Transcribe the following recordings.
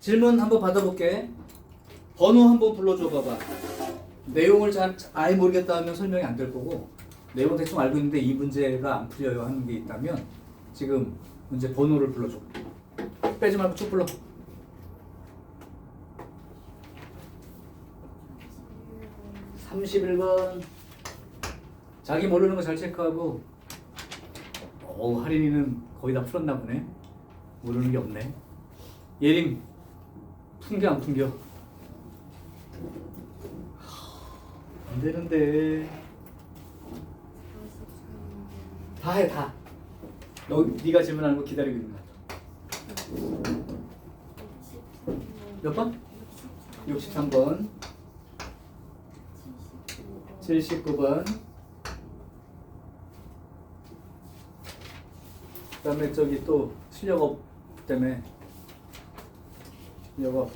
질문 한번 받아볼게. 번호 한번 불러줘 봐봐. 내용을 잘 아예 모르겠다 하면 설명이 안 될 거고, 내용 대충 알고 있는데 이 문제가 안 풀려요 하는 게 있다면 지금 문제 번호를 불러줘. 빼지 말고 쭉 불러. 31번. 자기 모르는 거 잘 체크하고. 할인이는 거의 다 풀었나 보네. 모르는 게 없네. 예림 풍겨 안 풍겨? 안 되는데. 다 해 다. 너 네가 질문하는 거 기다리고 있는 거야. 몇 번? 63번. 79번. 그다음에 저기 또 실력업 때문에 실력업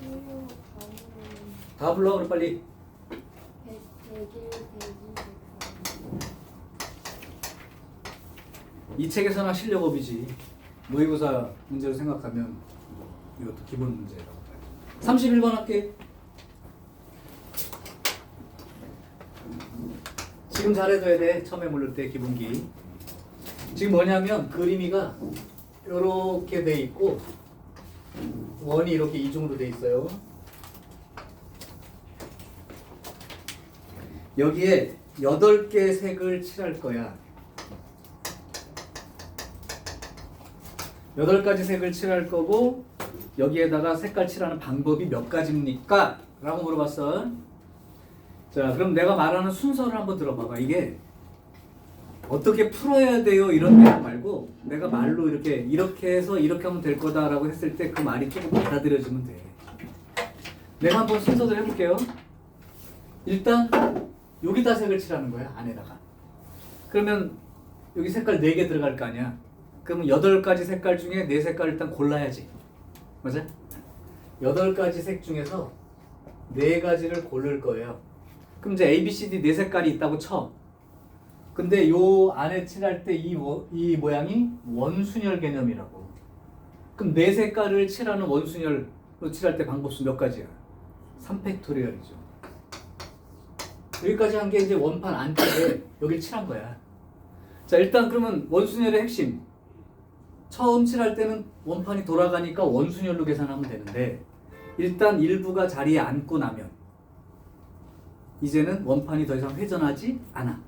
다 불러. 그래 빨리. 이 책에서나 실력업이지. 모의고사 문제로 생각하면 이것도 기본 문제라고 봐요. 31번 할게. 지금 잘해둬야 돼. 처음에 모를 때 기본기. 지금 뭐냐면 그림이가 이렇게 돼 있고 원이 이렇게 이중으로 돼 있어요. 여기에 8개 색을 칠할 거야. 8가지 색을 칠할 거고, 여기에다가 색깔 칠하는 방법이 몇 가지입니까? 라고 물어봤어. 자, 그럼 내가 말하는 순서를 한번 들어봐봐. 이게 어떻게 풀어야 돼요 이런 내용 말고, 내가 말로 이렇게 해서 이렇게 하면 될 거다라고 했을 때 그 말이 조금 받아들여지면 돼. 내가 한번 순서대로 해볼게요. 일단 여기다 색을 칠하는 거야, 안에다가. 그러면 여기 색깔 4개 들어갈 거 아니야. 그러면 8가지 색깔 중에 4색깔 일단 골라야지. 맞아? 8가지 색 중에서 4가지를 고를 거예요. 그럼 이제 A, B, C, D 4색깔이 있다고 쳐. 근데 요 안에 칠할 때 이 모양이 원순열 개념이라고. 그럼 4색깔을 칠하는 원순열로 칠할 때 방법수 몇 가지야? 3팩토리얼이죠. 여기까지 한 게 이제 원판 안쪽에 여기를 칠한 거야. 자, 일단 그러면 원순열의 핵심. 처음 칠할 때는 원판이 돌아가니까 원순열로 계산하면 되는데, 일단 일부가 자리에 앉고 나면 이제는 원판이 더 이상 회전하지 않아.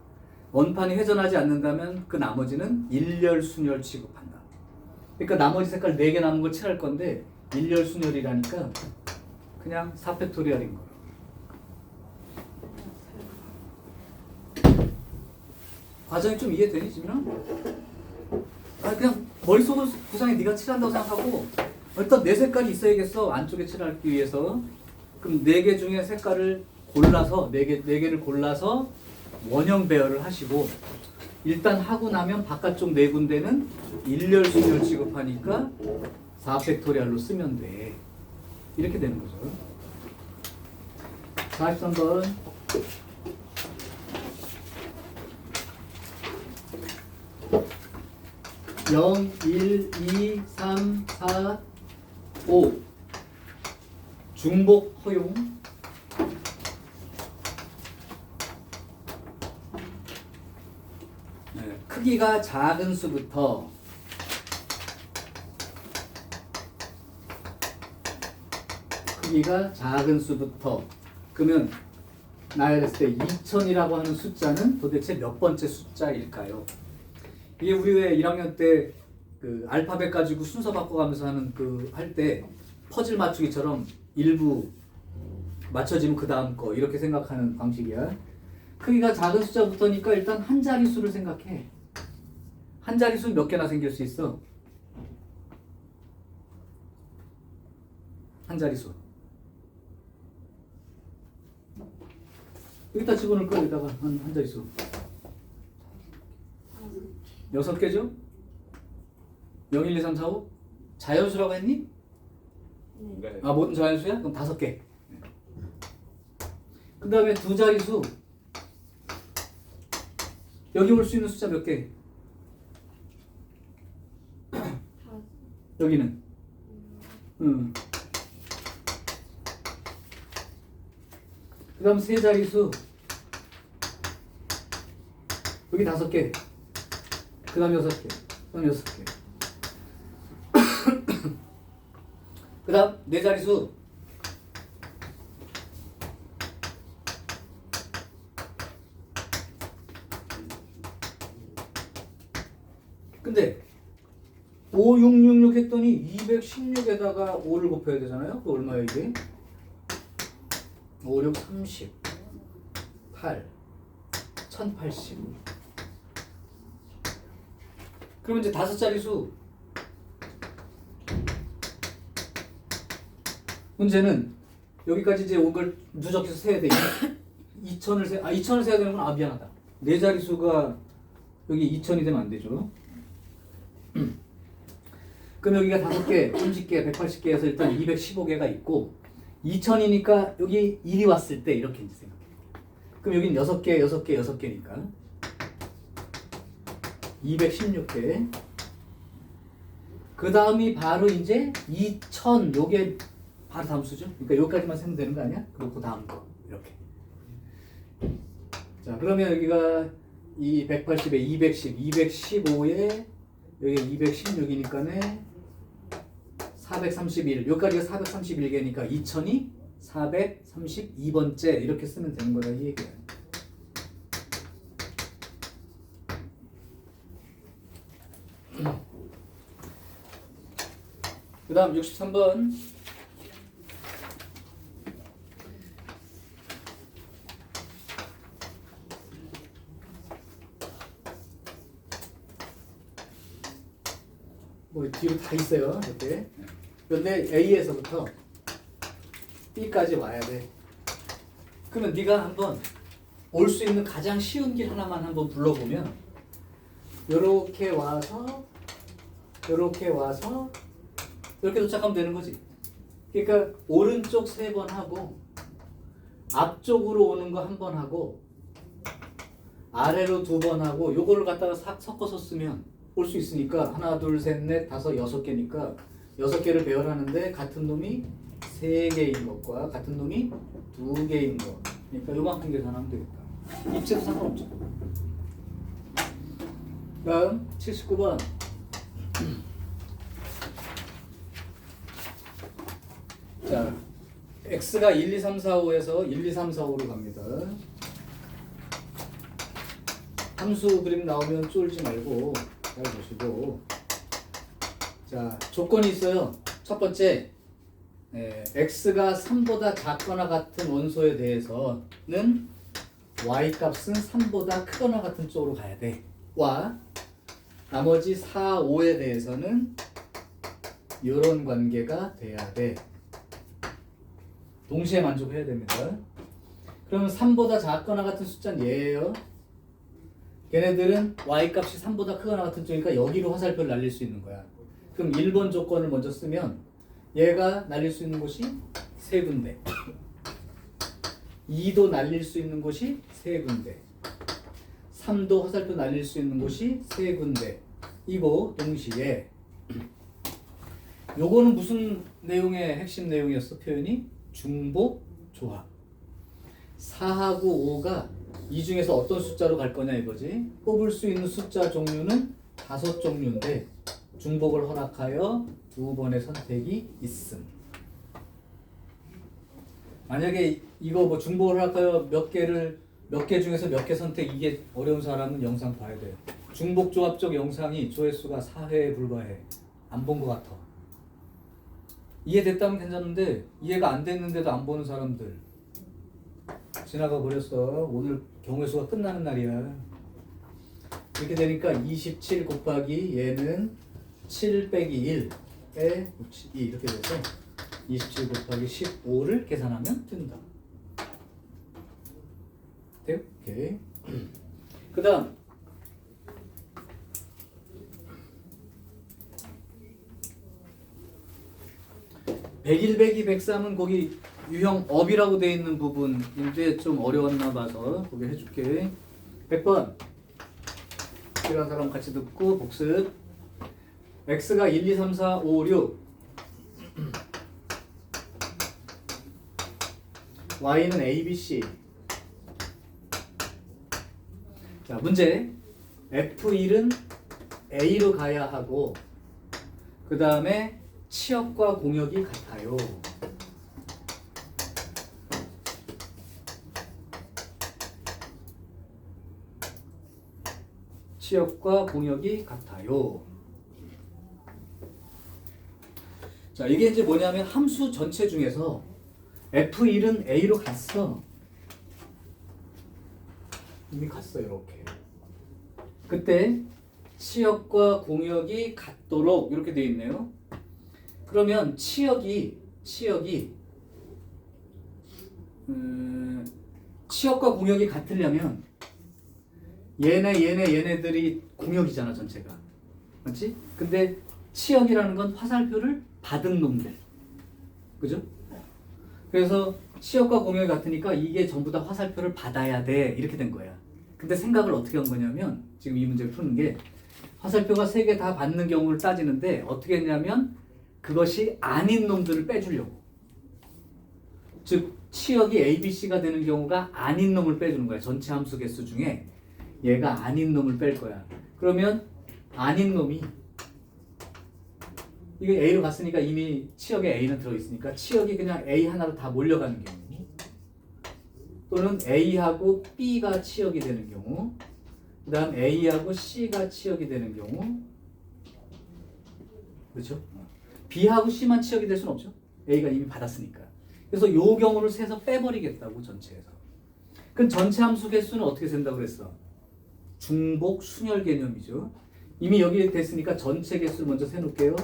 원판이 회전하지 않는다면 그 나머지는 일렬순열 취급한다. 그러니까 나머지 색깔 4개 남은 걸 칠할 건데 일렬순열이라니까 그냥 4팩토리얼인 거야. 과정이 좀 이해되니 지민아? 그냥 머릿속으로 구상에 네가 칠한다고 생각하고, 일단 4색깔이 있어야겠어 안쪽에 칠하기 위해서. 그럼 4개 중에 색깔을 골라서 4개를 골라서 원형 배열을 하시고, 일단 하고 나면 바깥쪽 4군데는 일렬순열 취급하니까 4팩토리얼로 쓰면 돼. 이렇게 되는 거죠. 43번. 0, 1, 2, 3, 4, 5 중복 허용. 네, 크기가 작은 수부터 그러면 나열했을 때 2000이라고 하는 숫자는 도대체 몇 번째 숫자일까요? 이게 우리 왜 1학년 때 그 알파벳 가지고 순서 바꿔가면서 하는 그 할 때 퍼즐 맞추기처럼 일부 맞춰지면 그 다음 거 이렇게 생각하는 방식이야. 크기가 작은 숫자부터니까 일단 한 자릿수를 생각해. 한 자릿수는 몇 개나 생길 수 있어? 한 자릿수. 여기다 집어넣을 거야. 여기다가 한 자릿수. 6개죠? 0, 1, 2, 3, 4, 5? 자연수라고 했니? 네. 아, 모든 자연수야? 그럼 5개. 그 다음에 2자릿수. 여기 올 수 있는 숫자 몇 개? 여기는? 다음 세 자리수 여기 5개, 그 다음 6개, 그 다음 6개, 그 다음 네 자리수 근데 5666 했더니 216에다가 5를 곱해야 되잖아요. 그 얼마야 이게? 5, 6, 30 8 1080 그러면 이제 5자리수 문제는 여기까지 이제 온 걸 누적해서 세야 돼. 2000을 세야 되는 건 미안하다. 네 자리수가 여기 2000이 되면 안 되죠. 그럼 여기가 5개, 30개, 180개에서 일단 215개가 있고 2000이니까 여기 1이 왔을 때 이렇게 이제 생각해. 그럼 여긴 6개, 6개, 6개니까 216개. 그 다음이 바로 이제 2000 요게 바로 다음 수죠. 그러니까 여기까지만 세면 되는 거 아니야? 그리고 그 다음 거 이렇게. 자 그러면 여기가 이 180에 210, 215에 여기 216이니까는 431 여기까지가 431개니까 2000이 432번째 이렇게 쓰면 되는 거다 이 얘기야. 그 다음 63번 뭐 뒤로 다 있어요 이렇게. 그런데 A에서부터 B까지 와야 돼. 그러면 네가 한번 올 수 있는 가장 쉬운 길 하나만 한번 불러보면 요렇게 와서 요렇게 와서 이렇게 도착하면 되는 거지. 그러니까 오른쪽 3번 하고 앞쪽으로 오는 거 1번 하고 아래로 2번 하고 요거를 갖다가 싹 섞어서 쓰면 올 수 있으니까 하나 둘 셋 넷 다섯 6개니까 6개를 배열하는데 같은 놈이 3개인 것과 같은 놈이 2개인 것. 그러니까 요만큼 계산하면 되겠다. 입체도 상관없죠. 다음 79번 자 x가 1, 2, 3, 4, 5에서 1, 2, 3, 4, 5로 갑니다. 함수 그림 나오면 쫄지 말고 잘 보시고 자 조건이 있어요. 첫 번째 x가 3보다 작거나 같은 원소에 대해서는 y 값은 3보다 크거나 같은 쪽으로 가야 돼. 와 나머지 4, 5에 대해서는 이런 관계가 돼야 돼. 동시에 만족해야 됩니다. 그러면 3보다 작거나 같은 숫자는 얘예요. 걔네들은 y값이 3보다 크거나 같은 쪽이니까 여기로 화살표를 날릴 수 있는 거야. 그럼 1번 조건을 먼저 쓰면 얘가 날릴 수 있는 곳이 3군데 2도 날릴 수 있는 곳이 3군데 3도 화살표 날릴 수 있는 곳이 3군데 이거 동시에 요거는 무슨 내용의 핵심 내용이었어? 표현이 중복 조합 4하고 5가 이 중에서 어떤 숫자로 갈 거냐 이거지. 뽑을 수 있는 숫자 종류는 5종류인데 중복을 허락하여 2번의 선택이 있음. 만약에 이거 뭐 중복을 허락하여 몇 개 중에서 몇 개 선택 이게 어려운 사람은 영상 봐야 돼요. 중복 조합적 영상이 조회수가 4회에 불과해. 안 본 것 같아. 이해됐다면 괜찮은데 이해가 안 됐는데도 안 보는 사람들 지나가 버렸어. 오늘 경우의 수가 끝나는 날이야. 이렇게 되니까 27 곱하기 얘는 7 빼기 1에 2 이렇게 돼서 27 곱하기 15를 계산하면 된다. 돼요? 오케이. 그 다음 101, 102, 103은 거기 유형 업이라고 되어 있는 부분인데 좀 어려웠나 봐서 거기 해줄게. 100번 필요한 사람 같이 듣고 복습. x가 1, 2, 3, 4, 5, 6 y는 a, b, c. 자, 문제. F1은 A로 가야 하고 그 다음에 치역과 공역이 같아요. 치역과 공역이 같아요. 자, 이게 이제 뭐냐면 함수 전체 중에서 F1은 A로 갔어. 이미 갔어, 이렇게. 그때 치역과 공역이 같도록 이렇게 되어 있네요. 그러면 치역과 공역이 같으려면 얘네들이 공역이잖아, 전체가. 맞지? 근데 치역이라는 건 화살표를 받은 놈들. 그죠? 그래서 치역과 공역이 같으니까 이게 전부 다 화살표를 받아야 돼. 이렇게 된 거야. 근데 생각을 어떻게 한 거냐면 지금 이 문제를 푸는 게 화살표가 3개 다 받는 경우를 따지는데 어떻게 했냐면 그것이 아닌 놈들을 빼주려고. 즉 치역이 A, B, C가 되는 경우가 아닌 놈을 빼주는 거야. 전체 함수 개수 중에 얘가 아닌 놈을 뺄 거야. 그러면 아닌 놈이 이게 A로 갔으니까 이미 치역에 A는 들어있으니까 치역이 그냥 A 하나로 다 몰려가는 경우 또는 A하고 B가 치역이 되는 경우 그 다음 A하고 C가 치역이 되는 경우 그렇죠? B하고 C만 치역이 될 수는 없죠. A가 이미 받았으니까. 그래서 요 경우를 세서 빼버리겠다고 전체에서. 그럼 전체 함수 개수는 어떻게 센다고 그랬어? 중복 순열 개념이죠. 이미 여기 됐으니까 전체 개수를 먼저 세놓을게요.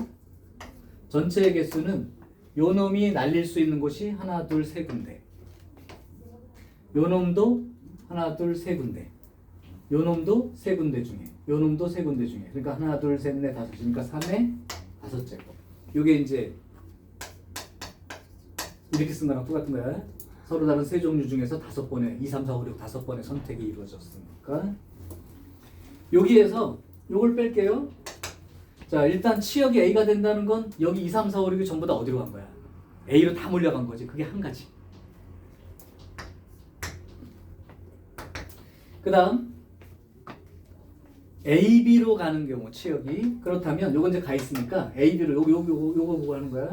전체 개수는 요 놈이 날릴 수 있는 곳이 하나, 둘, 세 군데. 요 놈도 하나, 둘, 세 군데. 요 놈도 세 군데 중에. 요 놈도 세 군데 중에. 그러니까 하나, 둘, 셋, 넷, 다섯. 그러니까 3의 5제곱. 요게 이제 이렇게 쓴 거랑 똑같은 거야. 서로 다른 세 종류 중에서 5번의 2, 3, 4, 5, 6 5번의 선택이 이루어졌으니까 여기에서 요걸 뺄게요. 자, 일단 치역이 A가 된다는 건 여기 2, 3, 4, 5, 6이 전부 다 어디로 간 거야? A로 다 몰려간 거지. 그게 한 가지. 그 다음 AB로 가는 경우 치역이 그렇다면 요건 이제 가 있으니까 AB로 요거 보고 하는 거야.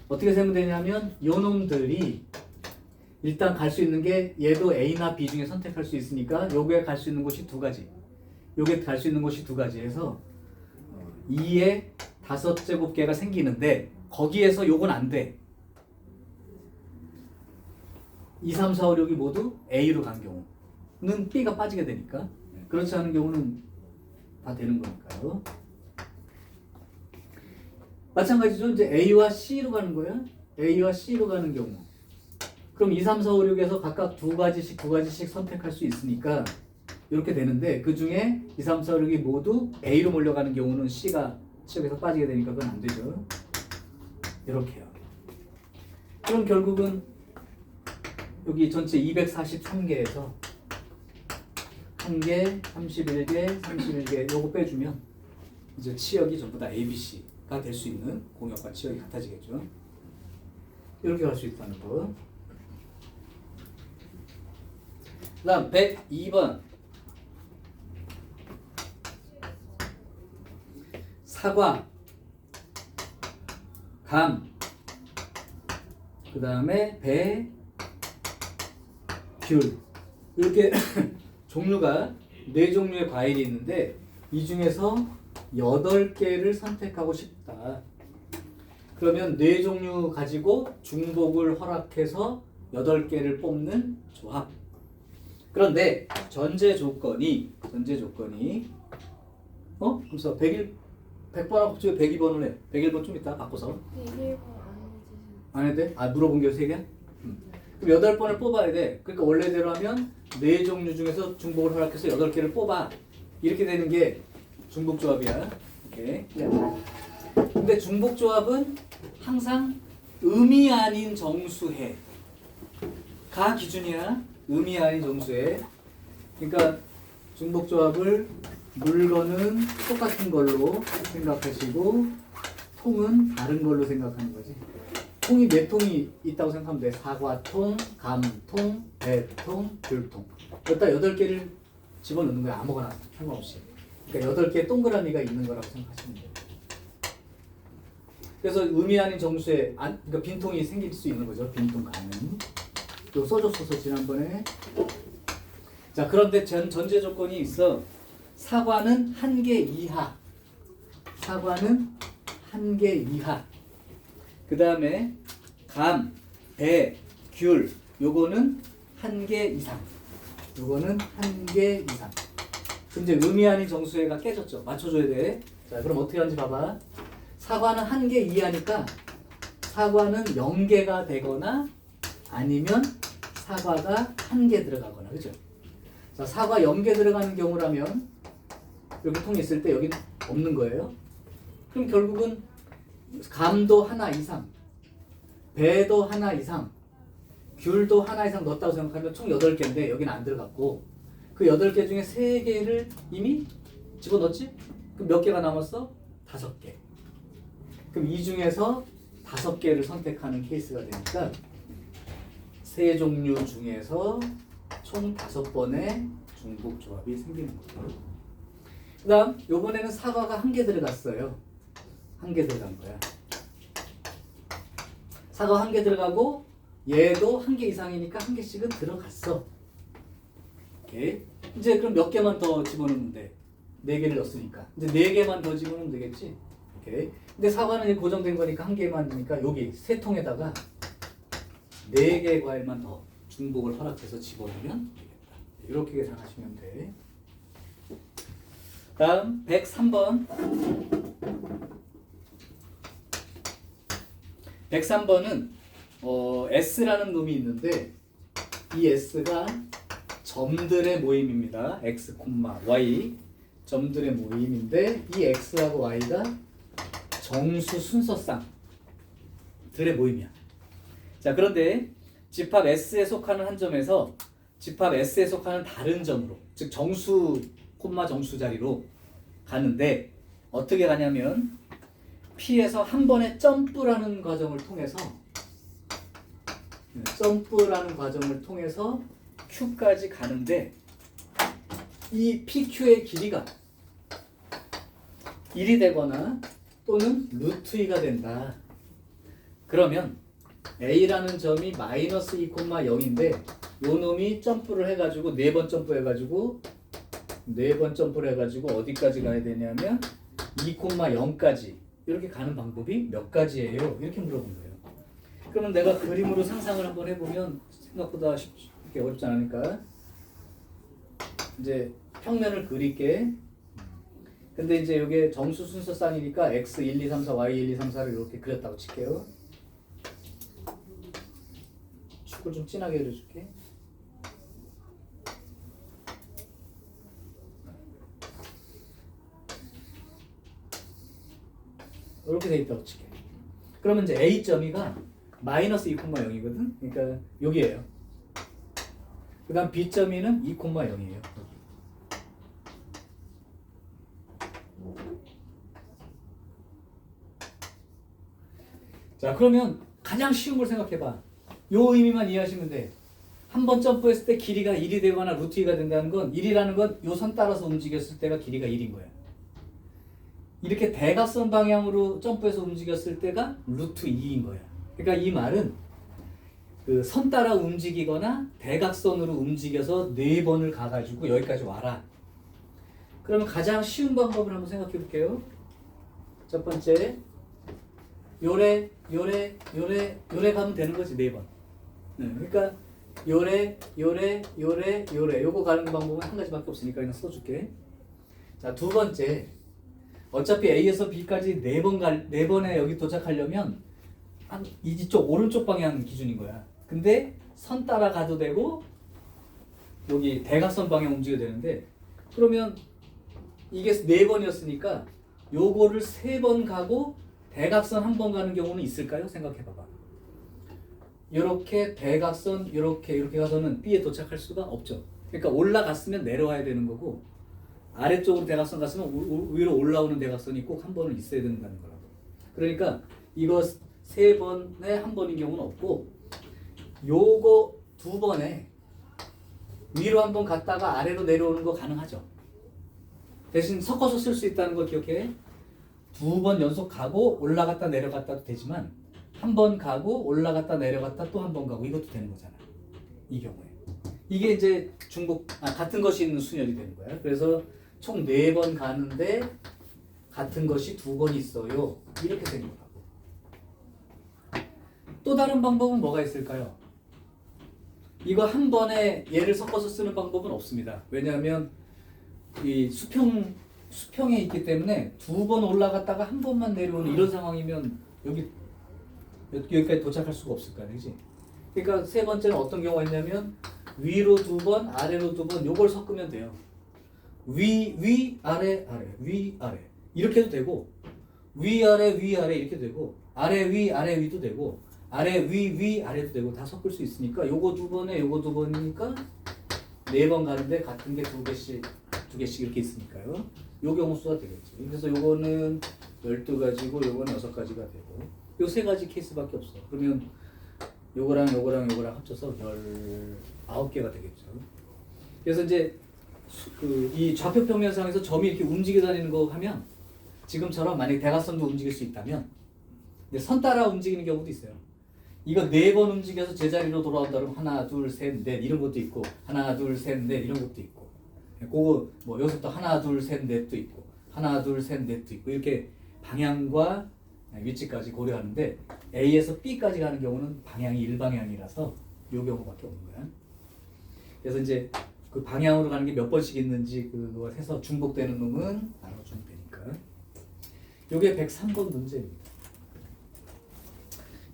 어떻게 세면 되냐면 요 놈들이 일단 갈 수 있는 게 얘도 A나 B 중에 선택할 수 있으니까 요게 갈 수 있는 곳이 두 가지. 요게 갈 수 있는 곳이 두 가지 해서 2의 5제곱계가 생기는데 거기에서 요건 안 돼. 2, 3, 4, 5, 6이 모두 A로 간 경우는 B가 빠지게 되니까 그렇지 않은 경우는 다 되는 거니까요. 마찬가지죠. 이제 A와 C로 가는 거야. A와 C로 가는 경우. 그럼 2, 3, 4, 5, 6에서 각각 두 가지씩 선택할 수 있으니까 이렇게 되는데 그 중에 2, 3, 4, 5, 6이 모두 A로 몰려가는 경우는 C가 치역에서 빠지게 되니까 그건 안 되죠. 이렇게요. 그럼 결국은 여기 전체 243개에서 1개, 31개, 31개 요거 빼주면 이제 치역이 전부 다 A, B, C가 될 수 있는 공역과 치역이 같아지겠죠. 이렇게 갈 수 있다는 거. 그 다음 102번 사과, 감, 그 다음에 배, 귤 이렇게 종류가 4종류의 과일이 있는데 이 중에서 8개를 선택하고 싶다. 그러면 4종류 가지고 중복을 허락해서 8개를 뽑는 조합. 그런데 전제 조건이 그래서 100번하고 갑자기 102번을 해. 101번 좀 이따 바꿔서 101번 안 해도 돼? 아, 물어본 게 3개? 그럼 8번을 뽑아야 돼. 그러니까 원래대로 하면 4종류 중에서 중복을 허락해서 8개를 뽑아. 이렇게 되는 게 중복조합이야. 오케이. 근데 중복조합은 항상 음이 아닌 정수해. 가 기준이야. 음이 아닌 정수해. 그러니까 중복조합을 물건은 똑같은 걸로 생각하시고 통은 다른 걸로 생각하는 거지. 통이 몇 통이 있다고 생각하면 돼. 사과통, 감통, 배통, 귤통. 여기다 8개를 집어넣는 거야. 아무거나 상관없이. 그러니까 8개의 동그라미가 있는 거라고 생각하시면 돼요. 그래서 의미 아닌 정수에 그러니까 빈통이 생길 수 있는 거죠. 빈통 가능. 이거 써줬어서 지난번에. 자, 그런데 전제 조건이 있어. 사과는 1개 이하. 사과는 1개 이하. 그 다음에 감, 배, 귤 요거는 1개 이상. 요거는 1개 이상. 그럼 이제 의미 아닌 정수회가 깨졌죠. 맞춰줘야 돼. 자, 그럼 어떻게 하는지 봐봐. 사과는 1개 이하니까 사과는 0개가 되거나 아니면 사과가 1개 들어가거나. 그죠? 자, 사과 0개 들어가는 경우라면 여기 통이 있을 때 여기는 없는 거예요. 그럼 결국은 감도 하나 이상, 배도 하나 이상, 귤도 하나 이상 넣었다고 생각하면 총 8개인데 여기는 안 들어갔고 그 8개 중에 3개를 이미 집어넣었지? 그럼 몇 개가 남았어? 5개. 그럼 이 중에서 5개를 선택하는 케이스가 되니까 세 종류 중에서 총 5번의 중복 조합이 생기는 거예요. 그 다음 요번에는 사과가 1개 들어갔어요. 1개 들어간 거야. 사과 1개 들어가고 얘도 1개 이상이니까 1개씩은 들어갔어. 오케이. 이제 그럼 몇 개만 더 집어넣으면 돼. 4개를 넣었으니까. 이제 4개만 더 집어넣으면 되겠지. 오케이. 근데 사과는 고정된 거니까 1개만이니까 여기 세 통에다가 4개의 과일만 더 중복을 허락해서 집어넣으면 되겠다. 이렇게 계산하시면 돼. 다음 103번. 103번은 S라는 놈이 있는데 이 S가 점들의 모임입니다. X, Y 점들의 모임인데 이 X하고 Y가 정수 순서쌍들의 모임이야. 자, 그런데 집합 S에 속하는 한 점에서 집합 S에 속하는 다른 점으로, 즉 정수 콤마 정수 자리로 가는데 어떻게 가냐면 P에서 한 번에 점프라는 과정을 통해서 Q까지 가는데 이 PQ의 길이가 1이 되거나 또는 루트 2가 된다. 그러면 A라는 점이 마이너스 2, 0인데 요 놈이 점프를 해가지고 4번 점프해가지고 어디까지 가야 되냐면 2, 0까지 이렇게 가는 방법이 몇 가지예요? 이렇게 물어본 거예요. 그러면 내가 그림으로 상상을 한번 해보면 생각보다 쉽게 어렵지 않으니까 이제 평면을 그릴게. 근데 이제 이게 정수 순서 쌍이니까 x 1, 2, 3, 4, y 1, 2, 3, 4를 이렇게 그렸다고 칠게요. 축을 좀 진하게 그려줄게. 이렇게 돼 있다고 칠게. 그러면 이제 A점이가 마이너스 2,0이거든. 그러니까 여기에요. 그 다음 B점이는 2,0이에요. 자, 그러면 가장 쉬운 걸 생각해봐. 요 의미만 이해하시면 돼. 한 번 점프했을 때 길이가 1이 되거나 루트 2가 된다는 건 1이라는 건 요 선 따라서 움직였을 때가 길이가 1인 거야. 이렇게 대각선 방향으로 점프해서 움직였을 때가 루트 2인 거야. 그러니까 이 말은 그 선 따라 움직이거나 대각선으로 움직여서 4번을 가가지고 여기까지 와라. 그러면 가장 쉬운 방법을 한번 생각해 볼게요. 첫 번째, 요래 가면 되는 거지, 4번. 그러니까 요래 요거 가는 방법은 한 가지밖에 없으니까 그냥 써줄게. 자, 두 번째, 어차피 A에서 B까지 4번에 여기 도착하려면 한 이쪽 오른쪽 방향 기준인 거야. 근데 선 따라 가도 되고 여기 대각선 방향 움직여야 되는데 그러면 이게 4번이었으니까 요거를 3번 가고 대각선 한 번 가는 경우는 있을까요? 생각해 봐봐. 이렇게 대각선 이렇게 가서는 B에 도착할 수가 없죠. 그러니까 올라갔으면 내려와야 되는 거고 아래쪽으로 대각선 갔으면 위로 올라오는 대각선이 꼭 한 번은 있어야 된다는 거라고. 그러니까 이거 3번에 한 번인 경우는 없고 요거 2번에 위로 한 번 갔다가 아래로 내려오는 거 가능하죠. 대신 섞어서 쓸 수 있다는 거 기억해. 2번 연속 가고 올라갔다 내려갔다도 되지만 한 번 가고 올라갔다 내려갔다 또 한 번 가고 이것도 되는 거잖아. 이 경우에 이게 이제 같은 것이 있는 순열이 되는 거야. 그래서 총 4번 가는데 같은 것이 2번 있어요. 이렇게 된 거라고. 또 다른 방법은 뭐가 있을까요? 이거 한 번에 얘를 섞어서 쓰는 방법은 없습니다. 왜냐하면 이 수평에 있기 때문에 2번 올라갔다가 한 번만 내려오는 이런 상황이면 여기까지 도착할 수가 없을 거야, 그렇지? 그러니까 세 번째는 어떤 경우가 있냐면 위로 2번, 아래로 2번 요걸 섞으면 돼요. 위, 아래, 위, 아래 이렇게 해도 되고 위, 아래 이렇게 되고 아래, 위도 되고 아래, 위, 아래도 되고 다 섞을 수 있으니까 요거 2번에 요거 2번이니까 4번 가는데 같은 게 2개씩 이렇게 있으니까요. 요 경우 수가 되겠지. 그래서 요거는 12가지고 요거는 6가지가 되고 요 3가지 케이스밖에 없어. 그러면 요거랑 합쳐서 19개가 되겠죠. 그래서 이제 이 좌표 평면상에서 점이 이렇게 움직여 다니는 거 하면 지금처럼 만약에 대각선도 움직일 수 있다면 근데 선 따라 움직이는 경우도 있어요. 이거 4번 움직여서 제자리로 돌아온다 그러면 하나, 둘, 셋, 넷 이런 것도 있고 하나, 둘, 셋, 넷 이런 것도 있고 그거 뭐 여기서부터 하나, 둘, 셋, 넷도 있고 하나, 둘, 셋, 넷도 있고 이렇게 방향과 위치까지 고려하는데 A에서 B까지 가는 경우는 방향이 일방향이라서 요 경우밖에 없는 거야. 그래서 이제 그 방향으로 가는 게 몇 번씩 있는지 그걸 해서 중복되는 놈은 나눠주면 되니까. 요게 103번 문제입니다.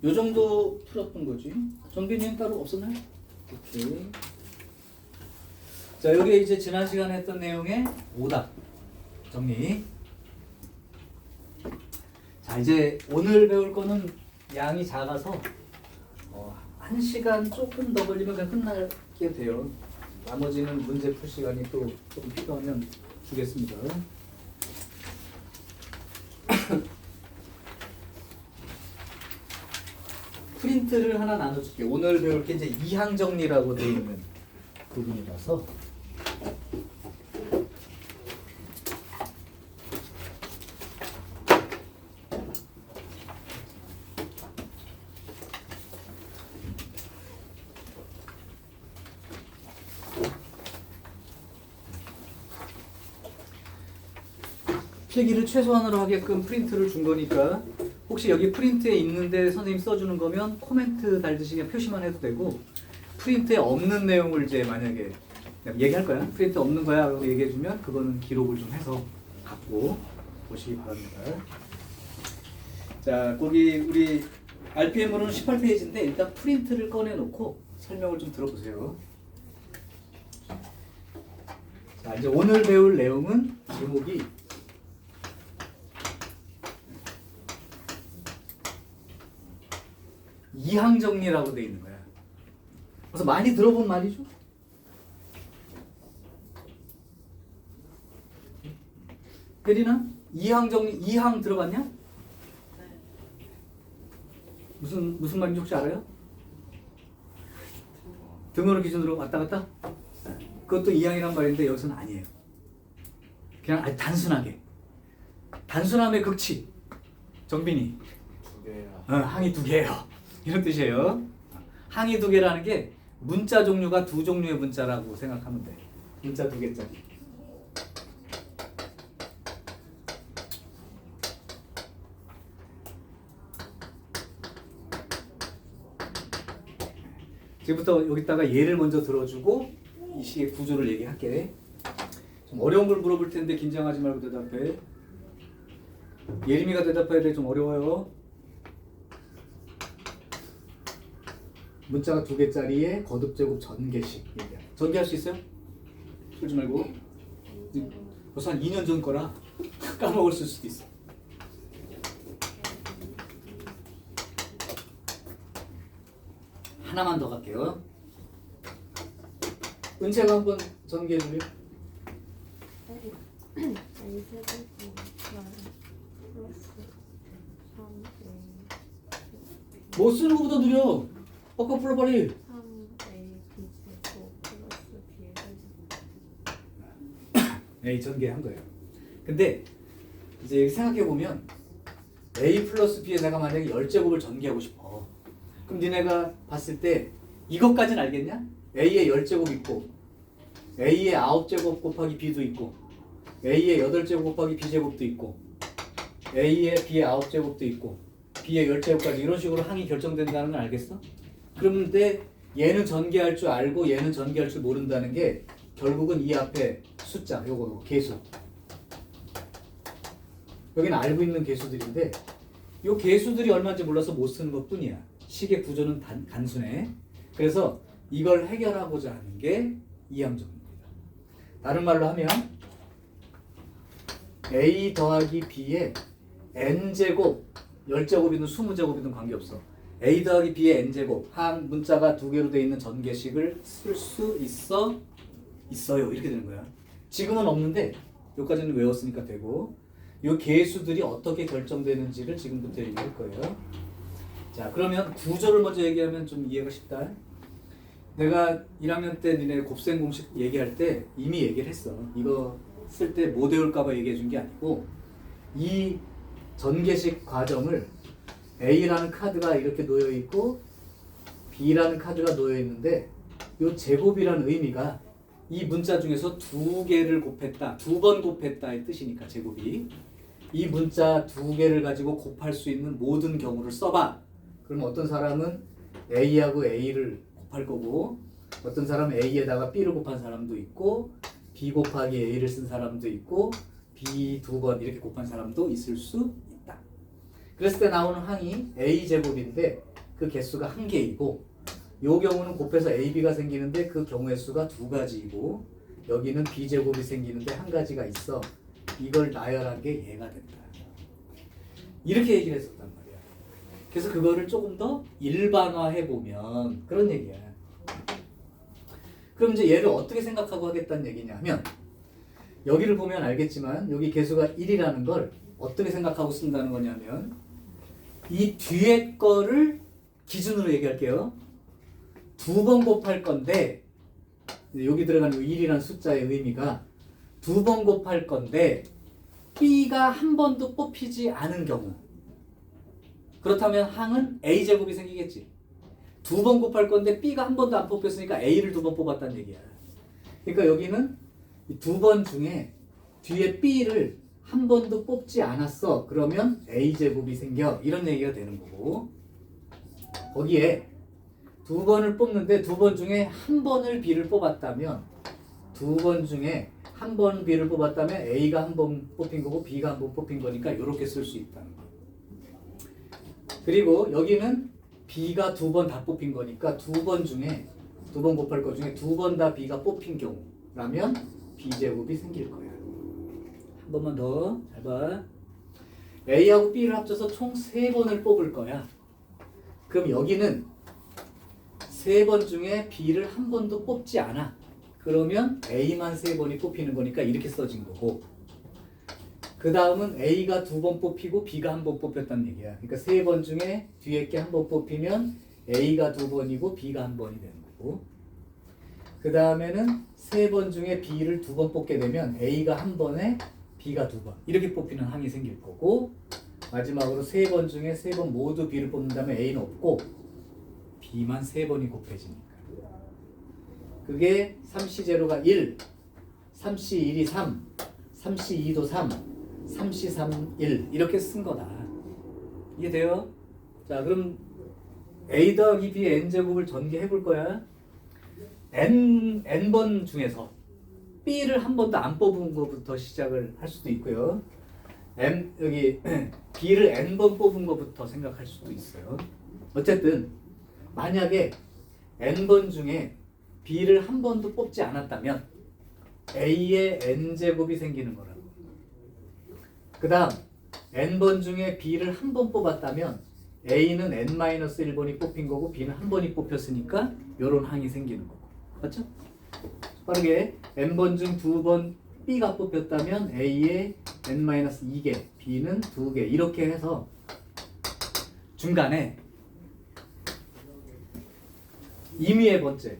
요 정도 풀었던 거지. 정빈이는 따로 없었나요? 오케이. 자, 여기 이제 지난 시간에 했던 내용의 오답 정리. 자, 이제 오늘 배울 거는 양이 작아서 1시간 조금 더 걸리면 그냥 끝나게 돼요. 나머지는 문제 풀 시간이 또 조금 필요하면 주겠습니다. 프린트를 하나 나눠줄게. 오늘 배울 게 이제 이항 정리라고 되어 있는 부분이라서 필기를 최소한으로 하게끔 프린트를 준 거니까 혹시 여기 프린트에 있는데 선생님 써주는 거면 코멘트 달듯이 그냥 표시만 해도 되고 프린트에 없는 내용을 이제 만약에 얘기할 거야. 프린트 없는 거야 라고 얘기해주면 그거는 기록을 좀 해서 갖고 보시기 바랍니다. 자, 거기 우리 RPM으로는 18페이지인데 일단 프린트를 꺼내놓고 설명을 좀 들어보세요. 자, 이제 오늘 배울 내용은 제목이 이항 정리라고 돼 있는 거야. 그래서 많이 들어본 말이죠. 혜리나 이항 정리 이항 들어봤냐? 무슨 말인지 혹시 알아요? 등호를 기준으로 왔다 갔다? 그것도 이항이란 말인데 여기서는 아니에요. 그냥 아주 단순함의 극치. 정빈이 2개야. 항이 2개예요. 이런 뜻이에요. 항이 2개라는 게 문자 종류가 2종류의 문자라고 생각하면 돼. 문자 2개짜리. 지금부터 여기다가 예를 먼저 들어주고 이 식의 구조를 얘기할게. 좀 어려운 걸 물어볼 텐데 긴장하지 말고 대답해. 예림이가 대답해야 돼. 좀 어려워요. 문자가 2개짜리에 거듭제곱 전개식 얘기야. 전개할 수 있어요? 풀지 말고. 벌써 한 2년 전 거라 까먹을 수도 있어. 하나만 더 갈게요. 은채가 한번 전개해 줄래요? A 세제곱 플러스 3A 뭐 쓰는 것보다 느려. 뻑뻑 풀어 빨리. 3A B제곱 플러스 B의 A 전개한 거예요. 근데 이제 생각해 보면 A 플러스 B에 내가 만약에 10제곱을 전개하고 싶어. 그럼 니네가 봤을 때 이것까지는 알겠냐? A에 10제곱 있고 A에 9제곱 곱하기 B도 있고 A에 8제곱 곱하기 B제곱도 있고 A에 B에 9제곱도 있고 B에 10제곱까지 이런 식으로 항이 결정된다는 걸 알겠어? 그런데 얘는 전개할 줄 알고 얘는 전개할 줄 모른다는 게 결국은 이 앞에 숫자, 요거 개수. 여기는 알고 있는 개수들인데 요 개수들이 얼마인지 몰라서 못 쓰는 것뿐이야. 식의 구조는 단순해. 그래서 이걸 해결하고자 하는 게 이항정입니다. 다른 말로 하면 A 더하기 B의 n제곱 10제곱이든 20제곱이든 관계없어. A 더하기 B의 n제곱 한 문자가 두 개로 되어 있는 전개식을 쓸 수 있어요. 이렇게 되는 거야. 지금은 없는데 여기까지는 외웠으니까 되고 이 개수들이 어떻게 결정되는지를 지금부터 얘기할 거예요. 자, 그러면 구조를 먼저 얘기하면 좀 이해가 쉽다. 내가 1학년 때 니네 곱셈 공식 얘기할 때 이미 얘기를 했어. 이거 쓸 때 못 외울까봐 얘기해 준 게 아니고 이 전개식 과정을 A라는 카드가 이렇게 놓여 있고 B라는 카드가 놓여 있는데 이 제곱이라는 의미가 이 문자 중에서 두 개를 곱했다, 두 번 곱했다의 뜻이니까 제곱이 이 문자 두 개를 가지고 곱할 수 있는 모든 경우를 써봐. 그럼 어떤 사람은 A하고 A를 곱할 거고 어떤 사람은 A에다가 B를 곱한 사람도 있고 B 곱하기 A를 쓴 사람도 있고 B 두 번 이렇게 곱한 사람도 있을 수 있다. 그랬을 때 나오는 항이 A제곱인데 그 개수가 한 개이고 요 경우는 곱해서 AB가 생기는데 그 경우의 수가 두 가지이고 여기는 B제곱이 생기는데 한 가지가 있어. 이걸 나열한 게 얘가 된다. 이렇게 얘기를 했었단 말이야. 그래서 그거를 조금 더 일반화해보면 그런 얘기야. 그럼 이제 얘를 어떻게 생각하고 하겠다는 얘기냐 하면 여기를 보면 알겠지만 여기 개수가 1이라는 걸 어떻게 생각하고 쓴다는 거냐면 이 뒤에 거를 기준으로 얘기할게요. 두 번 곱할 건데 여기 들어가는 1이라는 숫자의 의미가 두 번 곱할 건데 B가 한 번도 뽑히지 않은 경우 그렇다면 항은 A제곱이 생기겠지. 두 번 곱할 건데 B가 한 번도 안 뽑혔으니까 A를 두 번 뽑았다는 얘기야. 그러니까 여기는 두 번 중에 뒤에 B를 한 번도 뽑지 않았어. 그러면 A제곱이 생겨. 이런 얘기가 되는 거고 거기에 두 번을 뽑는데 두 번 중에 한 번을 B를 뽑았다면 두 번 중에 한 번 B를 뽑았다면 A가 한 번 뽑힌 거고 B가 한 번 뽑힌 거니까 이렇게 쓸 수 있다는 거. 그리고 여기는 B가 두 번 다 뽑힌 거니까 두 번 중에 두 번 곱할 것 중에 두 번 다 B가 뽑힌 경우라면 B제곱이 생길 거야. 한 번만 더 잘 봐. A하고 B를 합쳐서 총 3번을 뽑을 거야. 그럼 여기는 3번 중에 B를 한 번도 뽑지 않아. 그러면 A만 3번이 뽑히는 거니까 이렇게 써진 거고 그 다음은 A가 두 번 뽑히고 B가 한 번 뽑혔다는 얘기야. 그러니까 3번 중에 뒤에 게 한 번 뽑히면 A가 두 번이고 B가 한 번이 되는 거고 그 다음에는 3번 중에 B를 두 번 뽑게 되면 A가 한 번에 B가 두 번 이렇게 뽑히는 항이 생길 거고 마지막으로 3번 중에 3번 모두 B를 뽑는다면 A는 없고 B만 3번이 곱해지니까 그게 3C0가 1 3C1이 3 3C2도 3 3C3 1 이렇게 쓴 거다. 이해돼요? 자 그럼 A 더하기 B n제곱을 전개해 볼 거야. n번 중에서 B를 한 번도 안 뽑은 것부터 시작을 할 수도 있고요. 여기 B를 n번 뽑은 것부터 생각할 수도 있어요. 어쨌든 만약에 n번 중에 B를 한 번도 뽑지 않았다면 A의 n제곱이 생기는 거라고. 그 다음 n번 중에 B를 한 번 뽑았다면 A는 n-1번이 뽑힌 거고 B는 한 번이 뽑혔으니까 요런 항이 생기는 거고. 맞죠? 빠르게 n번 중 두 번 B가 뽑혔다면 A의 n-2개 B는 2개 이렇게 해서 중간에 임의의 번째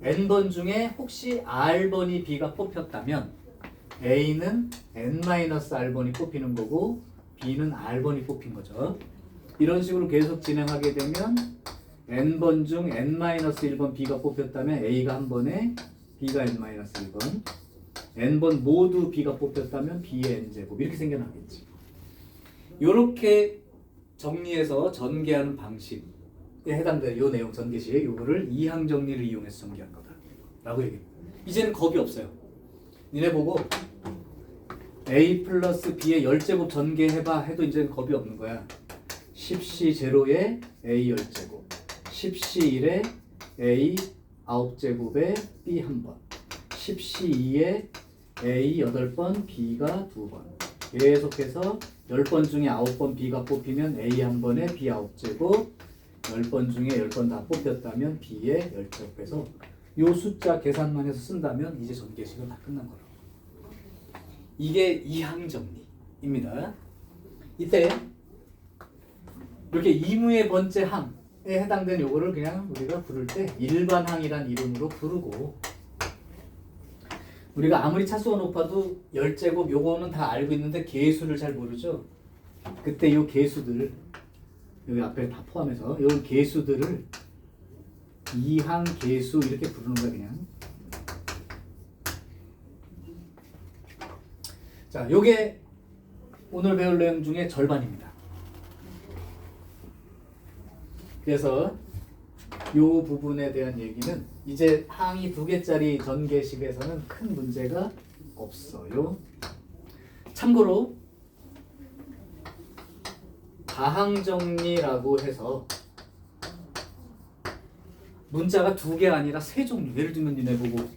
n번 중에 혹시 r번이 b가 뽑혔다면 a는 n-r번이 뽑히는 거고 b는 r번이 뽑힌 거죠. 이런 식으로 계속 진행하게 되면 n번 중 n-1번 b가 뽑혔다면 a가 한 번에 b가 n-1번 n번 모두 b가 뽑혔다면 b의 n제곱 이렇게 생겨나겠지. 이렇게 정리해서 전개하는 방식에 해당되는 요 내용 전개시에 요거를 이항 정리를 이용해서 전개한 거다 라고 얘기해요. 이제는 겁이 없어요. 니네 보고 a 플러스 b의 10제곱 전개해봐 해도 이제는 겁이 없는 거야. 10c 제로에 a 10제곱 10c 1에 a 9제곱에 b 1번 10c 2에 a 8번 b가 2번 계속해서 10번 중에 9번 b가 뽑히면 a 1번에 b 9제곱 10번 중에 10번 다 뽑혔다면 b의 10제곱해서 요 숫자 계산만 해서 쓴다면 이제 전개식은 다 끝난 거라고. 이게 이항 정리입니다. 이때 이렇게 이무의 번째 항에 해당되는 요거를 그냥 우리가 부를 때 일반항이란 이름으로 부르고 우리가 아무리 차수가 높아도 10제곱 요거는 다 알고 있는데 계수를 잘 모르죠. 그때 요 계수들 여기 앞에 다 포함해서 요 계수들을 이항 계수 이렇게 부르는 거야 그냥. 자, 요게 오늘 배울 내용 중에 절반입니다. 그래서 요 부분에 대한 얘기는 이제 항이 2개짜리 전개식에서는 큰 문제가 없어요. 참고로 다항 정리라고 해서 문자가 2개 아니라 3종류. 예를 들면 니네 보고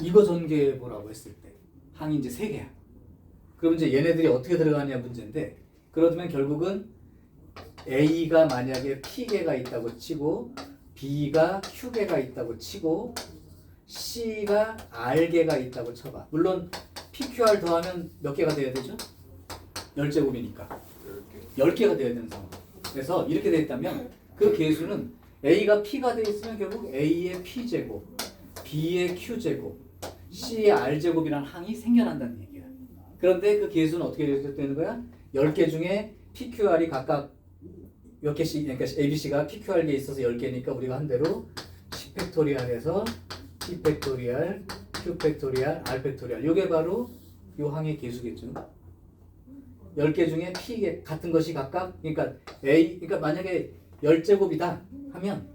이거 전개해 보라고 했을 때 항이 이제 3개야. 그럼 이제 얘네들이 어떻게 들어가냐 문제인데 그러면 결국은 A가 만약에 P개가 있다고 치고 B가 Q개가 있다고 치고 C가 R개가 있다고 쳐봐. 물론 PQR 더하면 몇 개가 돼야 되죠? 10제곱이니까 10개가 돼야 되는 상황. 그래서 이렇게 돼 있다면 그 계수는 A가 P가 돼 있으면 결국 A의 P제곱 B의 Q제곱 C의 R제곱이라는 항이 생겨난다는 얘기야. 그런데 그 계수는 어떻게 되는 거야? 10개 중에 PQR이 각각 몇 개씩, 그러니까 ABC가 PQR에 있어서 10개니까 우리가 한 대로 10팩토리알에서 P 팩토리알, Q 팩토리알, R 팩토리알 이게 바로 요 항의 계수겠죠. 10개 중에 P 같은 것이 각각 그러니까 A 그러니까 만약에 10제곱이다 하면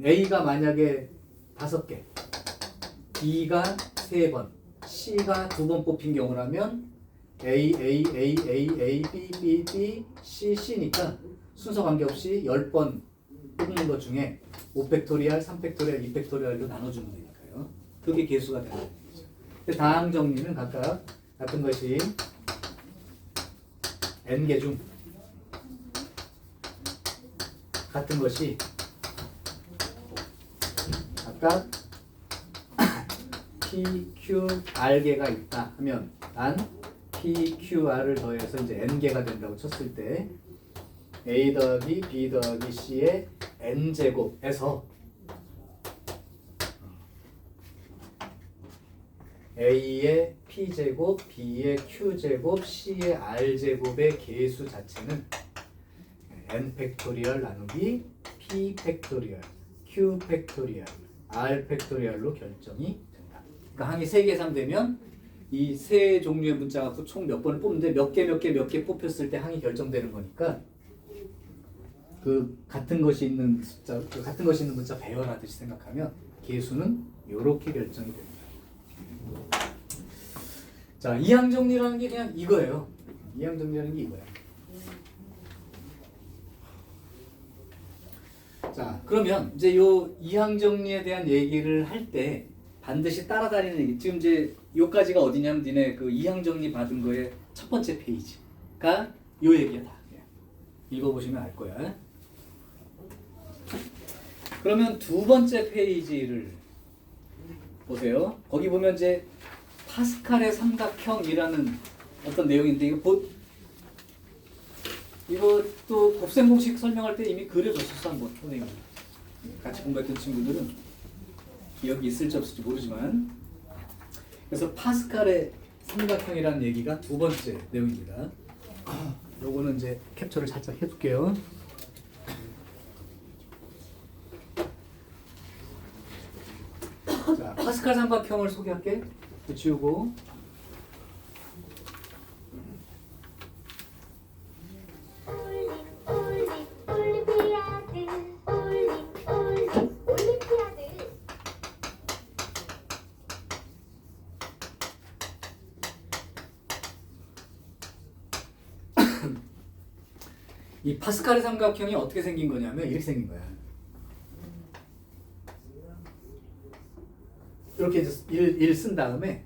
A가 만약에 5개, B가 3번, C가 2번 뽑힌 경우라면 A, A, A, A, A, B, B, B, C, C니까 순서 관계없이 10번 뽑는 것 중에 5팩토리알, 3팩토리알, 2팩토리알로 나눠주면 되니까요. 그게 계수가 되는 거죠. 다항 정리는 각각 같은 것이 n개 중 같은 것이 각각 P, Q, R개가 있다 하면 단 P, Q, R을 더해서 이제 n개가 된다고 쳤을 때 A 더하기 B 더하기 C의 n제곱에서 A의 P제곱, B의 Q제곱, C의 R제곱의 계수 자체는 n 팩토리얼 나누기 P 팩토리얼, Q 팩토리얼, R 팩토리얼로 결정이 된다. 그러니까 항이 3개 이상되면 이 세 종류의 문자 갖고 총 몇 번을 뽑는데 몇 개 뽑혔을 때 항이 결정되는 거니까 그 같은 것이 있는 숫자, 그 같은 것이 있는 문자 배열하듯이 생각하면 계수는 이렇게 결정이 됩니다. 자, 이항 정리라는 게 그냥 이거예요. 이항 정리라는 게 이거야. 자, 그러면 이제 요 이항 정리에 대한 얘기를 할 때 반드시 따라다니는 얘기. 지금 이제 요까지가 어디냐면 니네 그 이항 정리 받은 거의 첫 번째 페이지가 요 얘기야 다. 그냥 읽어보시면 알 거야. 그러면 두 번째 페이지를 보세요. 거기 보면 이제 파스칼의 삼각형이라는 어떤 내용인데 이거 이것도 곱셈 공식 설명할 때 이미 그려줬었어 한번 선생님이. 같이 공부했던 친구들은 기억이 있을지 없을지 모르지만, 그래서 파스칼의 삼각형이라는 얘기가 두 번째 내용입니다. 요거는 이제 캡처를 살짝 해둘게요. 자, 파스칼 삼각형을 소개할게. 지우고. 이 파스칼의 삼각형이 어떻게 생긴 거냐면 이렇게 생긴 거야. 이렇게 1 쓴 다음에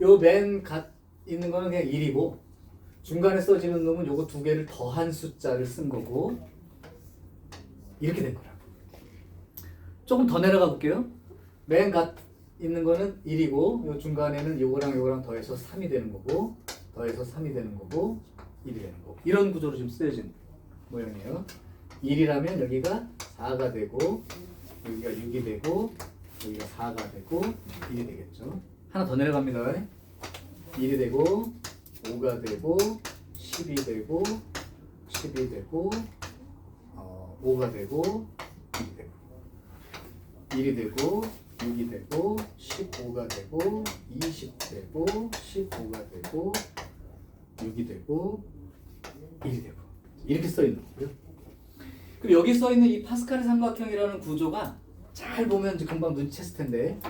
요 맨 갓 있는 거는 그냥 1이고 중간에 써지는 놈은 요거 두 개를 더한 숫자를 쓴 거고 이렇게 된 거라고. 조금 더 내려가 볼게요. 맨 갓 있는 거는 1이고 요 중간에는 요거랑 요거랑 더해서 3이 되는 거고 더해서 3이 되는 거고 1이 되는 거고 이런 구조로 지금 쓰여진 모양이에요. 1이라면 여기가 4가 되고 여기가 6이 되고 여기가 4가 되고 1이 되겠죠. 하나 더 내려갑니다. 1이 되고 5가 되고 10이 되고 10이 되고 5가 되고 1이 되고 1이 되고 6이 되고 15가 되고 20 되고 15가 되고 6이 되고 1이 되고 이렇게 써 있는 거고요. 그리고 여기 써 있는 이 파스칼의 삼각형이라는 구조가 잘 보면 이제 금방 눈치챘을 텐데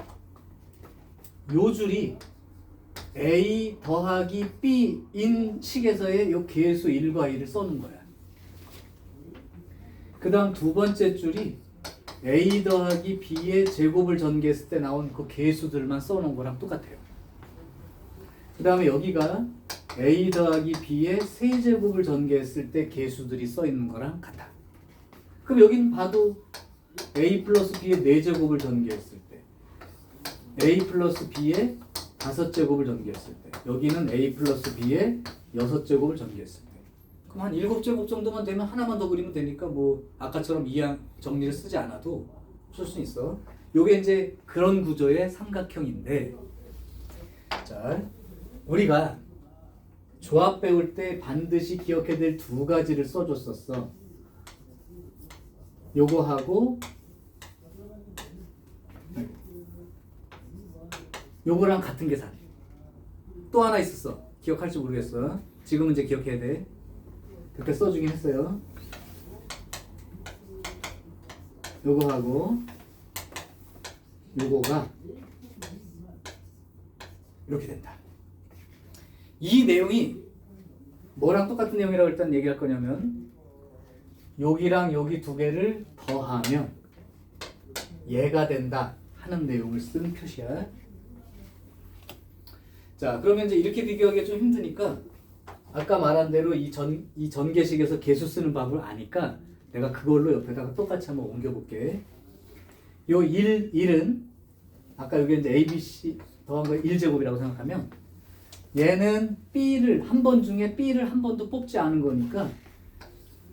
요 줄이 A 더하기 B인 식에서의 요 계수 1과 2를 써놓은 거야. 그 다음 두 번째 줄이 A 더하기 B의 제곱을 전개했을 때 나온 그 계수들만 써놓은 거랑 똑같아요. 그 다음에 여기가 A 더하기 B의 세제곱을 전개했을 때 계수들이 써있는 거랑 같아. 그럼 여긴 봐도 A 플러스 B의 4제곱을 전개했을 때 A 플러스 B의 5제곱을 전개했을 때 여기는 A 플러스 B의 6제곱을 전개했을 때 그럼 한 7제곱 정도만 되면 하나만 더 그리면 되니까 뭐 아까처럼 이항 정리를 쓰지 않아도 쓸 수 있어. 요게 이제 그런 구조의 삼각형인데 자 우리가 조합 배울 때 반드시 기억해야 될 두 가지를 써줬었어. 요거하고 요거랑 같은 계산. 또 하나 있었어. 기억할지 모르겠어. 지금은 이제 기억해야 돼. 그때 써주긴 했어요. 요거하고 요거가 이렇게 된다. 이 내용이 뭐랑 똑같은 내용이라고 일단 얘기할 거냐면 여기랑 여기 두 개를 더하면 얘가 된다 하는 내용을 쓴 표시야. 자 그러면 이제 이렇게 비교하기가 좀 힘드니까 아까 말한 대로 이 전개식에서 계수 쓰는 법을 아니까 내가 그걸로 옆에다가 똑같이 한번 옮겨볼게. 요 1은 아까 여기 이제 ABC 더한 거 1제곱이라고 생각하면 얘는 B를 한 번 중에 B를 한 번도 뽑지 않은 거니까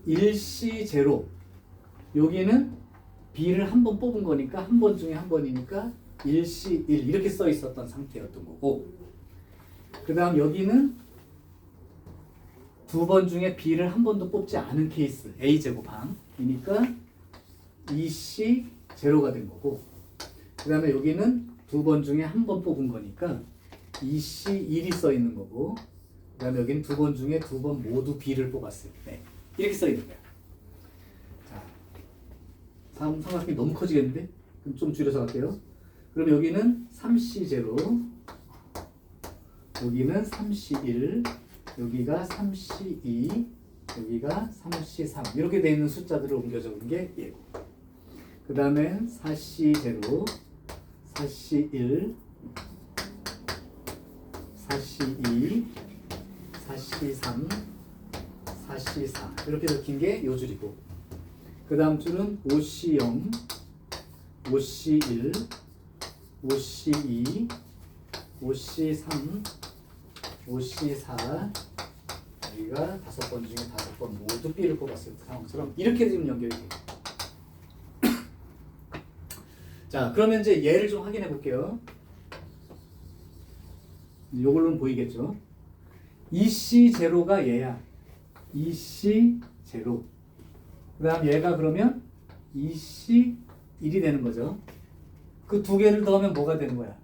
1C0 여기는 B를 한 번 뽑은 거니까 한 번 중에 한 번이니까 1C1 이렇게 써 있었던 상태였던 거고 그 다음 여기는 두 번 중에 B를 한 번도 뽑지 않은 케이스 A제곱항이니까 2C0가 된 거고 그 다음에 여기는 두 번 중에 한 번 뽑은 거니까 2C1이 써 있는 거고 그 다음에 여기는 두 번 중에 두 번 모두 B를 뽑았을 때 이렇게 써 있는 거야. 자, 삼각형이 너무 커지겠는데? 그럼 좀 줄여서 갈게요. 그럼 여기는 3C0 여기는 3C1 여기가 3C2 여기가 3C3 이렇게 돼 있는 숫자들을 옮겨 적은 게 얘고 그 다음에 4C0 4C1 4C2 4C3 4C4 이렇게 적힌 게 요 줄이고 그 다음 줄은 5C0 5C1 5C2 5C3 5C4 여기 여기가 5번 중에 5번 모두 B를 뽑았을 때 상황처럼 이렇게 지금 연결이 돼요. 자, 그러면 이제 얘를 좀 확인해 볼게요. 요걸로는 보이겠죠? EC0가 얘야. EC0. 그 다음 얘가 그러면 EC1이 되는 거죠. 그 두 개를 더하면 뭐가 되는 거야?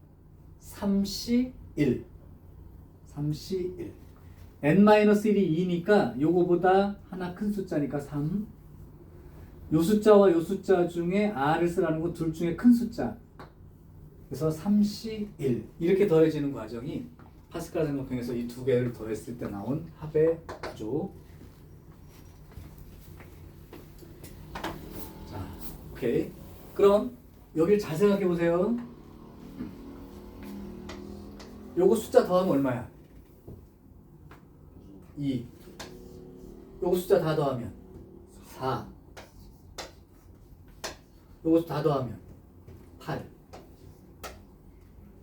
3C1. 3C1. n-1이 2니까 요거보다 하나 큰 숫자니까 3. 요 숫자와 요 숫자 중에 r을 쓰라는 건 둘 중에 큰 숫자. 그래서 3C1 이렇게 더해지는 과정이 파스칼 삼각형에서 이 두 개를 더했을 때 나온 합의 구조. 자, 오케이. 그럼 여기를 잘 생각해 보세요. 요거 숫자 더하면 얼마야? 2. 요거 숫자 다 더하면 4. 요거 다 더하면 8.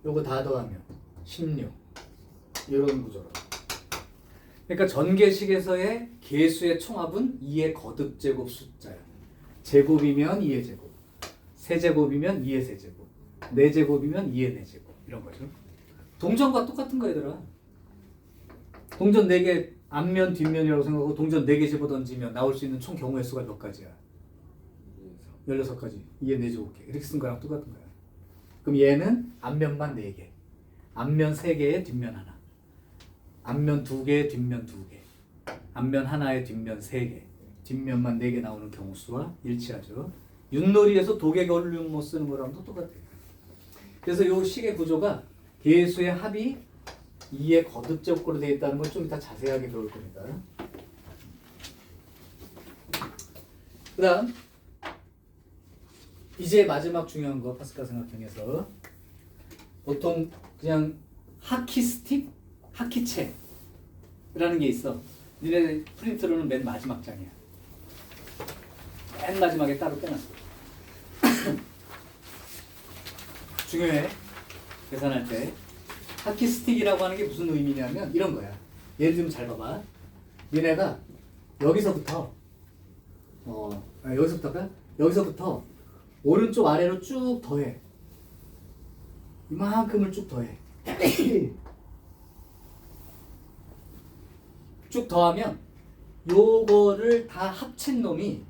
요거 다 더하면 16. 이런 구조로. 그러니까 전개식에서의 개수의 총합은 2의 거듭제곱 숫자야. 제곱이면 2의 제곱, 세제곱이면 2의 세제곱, 네제곱이면 2의 네제곱 이런 거죠. 동전과 똑같은 거 얘들아. 동전 4개 앞면 뒷면이라고 생각하고 동전 4개 집어 던지면 나올 수 있는 총 경우의 수가 몇 가지야? 16가지. 2의 4제곱개. 이렇게 쓴 거랑 똑같은 거야. 그럼 얘는 앞면만 4개. 앞면 3개에 뒷면 하나. 앞면 2개에 뒷면 2개. 앞면 하나에 뒷면 3개. 뒷면만 4개 나오는 경우 수와 일치하죠. 윷놀이에서 도개걸륜 못 쓰는 거랑도 똑같아요. 그래서 이 식의 구조가 개수의 합이 2의 거듭제곱으로 되어 있다는 걸 좀 이따 자세하게 배울 겁니다. 그 다음 이제 마지막 중요한 거 파스칼 삼각형에서 보통 그냥 하키스틱? 하키체라는 게 있어. 니네 프린트로는 맨 마지막 장이야. 맨 마지막에 따로 빼놨어. 중요해. 계산할 때. 하키스틱이라고 하는 게 무슨 의미냐면 이런 거야. 예를 들면 잘 봐봐. 니네가 여기서부터 여기서부터 오른쪽 아래로 쭉 더해. 이만큼을 쭉 더해. 쭉 더하면 요거를 다 합친 놈이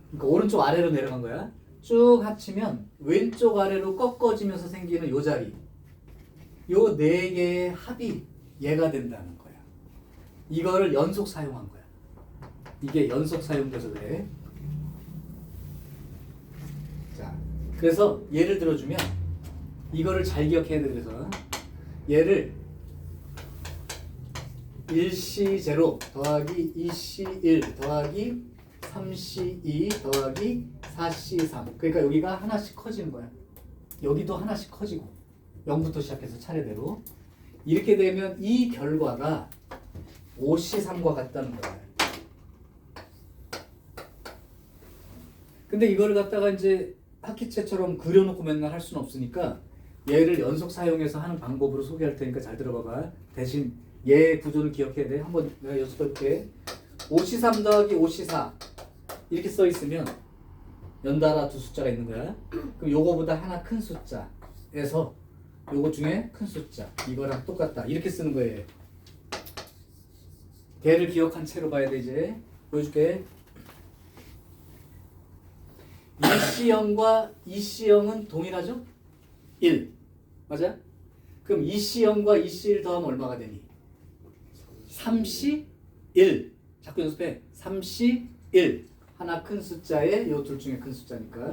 그러니까 오른쪽 아래로 내려간 거야. 쭉 합치면 왼쪽 아래로 꺾어지면서 생기는 요 자리. 요 4개의 합이 얘가 된다는 거야. 이거를 연속 사용한 거야. 이게 연속 사용돼서 그래. 자, 그래서 예를 들어주면 이거를 잘 기억해야 돼. 그래서 얘를 1C0 더하기 2C1 더하기 3C2 더하기 4C3 그러니까 여기가 하나씩 커지는 거야. 여기도 하나씩 커지고 0부터 시작해서 차례대로 이렇게 되면 이 결과가 5C3과 같다는 거야. 근데 이거를 갖다가 이제 하키체처럼 그려놓고 맨날 할 수는 없으니까 얘를 연속 사용해서 하는 방법으로 소개할 테니까 잘 들어봐봐. 대신 얘 구조를 기억해야 돼. 한번 내가 연습해볼게. 5C3 더하기 5C4 이렇게 써 있으면 연달아 두 숫자가 있는 거야. 그럼 요거보다 하나 큰 숫자에서 요거 중에 큰 숫자 이거랑 똑같다 이렇게 쓰는 거예요. 걔를 기억한 채로 봐야 돼. 이제 보여줄게. 1C0과 2C0은 동일하죠? 1 맞아? 그럼 2C0과 2C1 더하면 얼마가 되니? 3C1 자꾸 연습해. 3C1 하나 큰 숫자에 요 둘 중에 큰 숫자니까.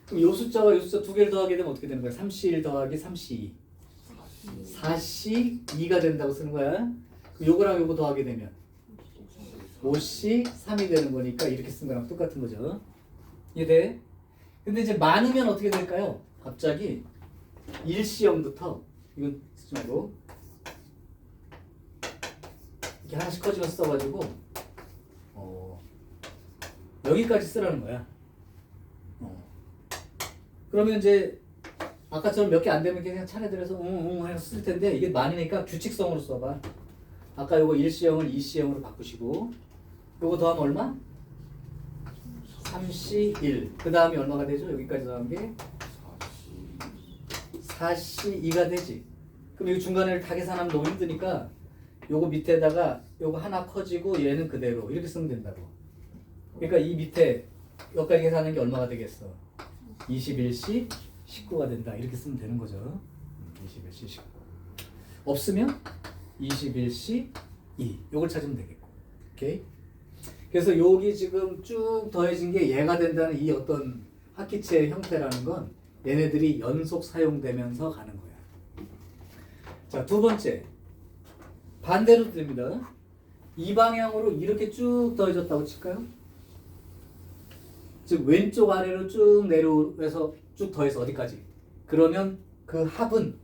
그럼 요 숫자와 요 숫자 두 개를 더하게 되면 어떻게 되는 거야? 3C1 더하기 3C2 4C2가 된다고 쓰는 거야. 그럼 요거랑 요거 더하게 되면 5C3이 되는 거니까 이렇게 쓴 거랑 똑같은 거죠. 이해돼? 근데 이제 많으면 어떻게 될까요? 갑자기 1C0부터 이건 쓰지 말고 이렇게 하나씩 커지면서 써가지고 여기까지 쓰라는 거야. 그러면 이제 아까처럼 몇 개 안 되면 그냥 차례대로 해서 해서 쓸 텐데 이게 많으니까 규칙성으로 써봐. 아까 요거 1C형을 2C형으로 바꾸시고 요거 더하면 얼마? 3C1. 그 다음이 얼마가 되죠? 여기까지 더한 게 4C2가 되지. 그럼 이 중간에 다 계산하면 너무 힘드니까 요거 밑에다가 요거 하나 커지고 얘는 그대로 이렇게 쓰면 된다고. 그러니까 이 밑에 여기까지 계산하는 게 얼마가 되겠어? 21C 19가 된다. 이렇게 쓰면 되는 거죠. 21C 19. 없으면 21C 2. 요걸 찾으면 되겠고. 오케이? 그래서 여기 지금 쭉 더해진 게 얘가 된다는 이 어떤 합기체의 형태라는 건 얘네들이 연속 사용되면서 가는 거야. 자, 두 번째. 반대로 됩니다. 이 방향으로 이렇게 쭉 더해졌다고 칠까요? 즉 왼쪽 아래로 쭉 내려서 쭉 더해서 어디까지? 그러면 그 합은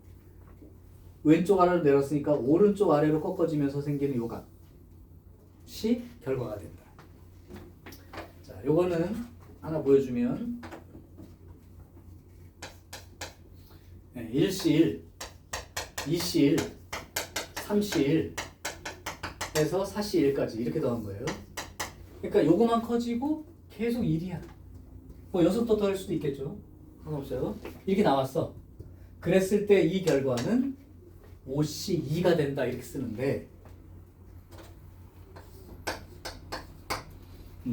왼쪽 아래로 내렸으니까 오른쪽 아래로 꺾어지면서 생기는 요 값이 결과가 된다. 자, 요거는 하나 보여주면 1C1, 2C1, 3C1 해서 4C1까지 이렇게 더한 거예요. 그러니까 요거만 커지고 계속 1이야. 뭐 6도 더할 수도 있겠죠. 상관없어요. 이렇게 나왔어. 그랬을 때 이 결과는 5C2가 된다 이렇게 쓰는데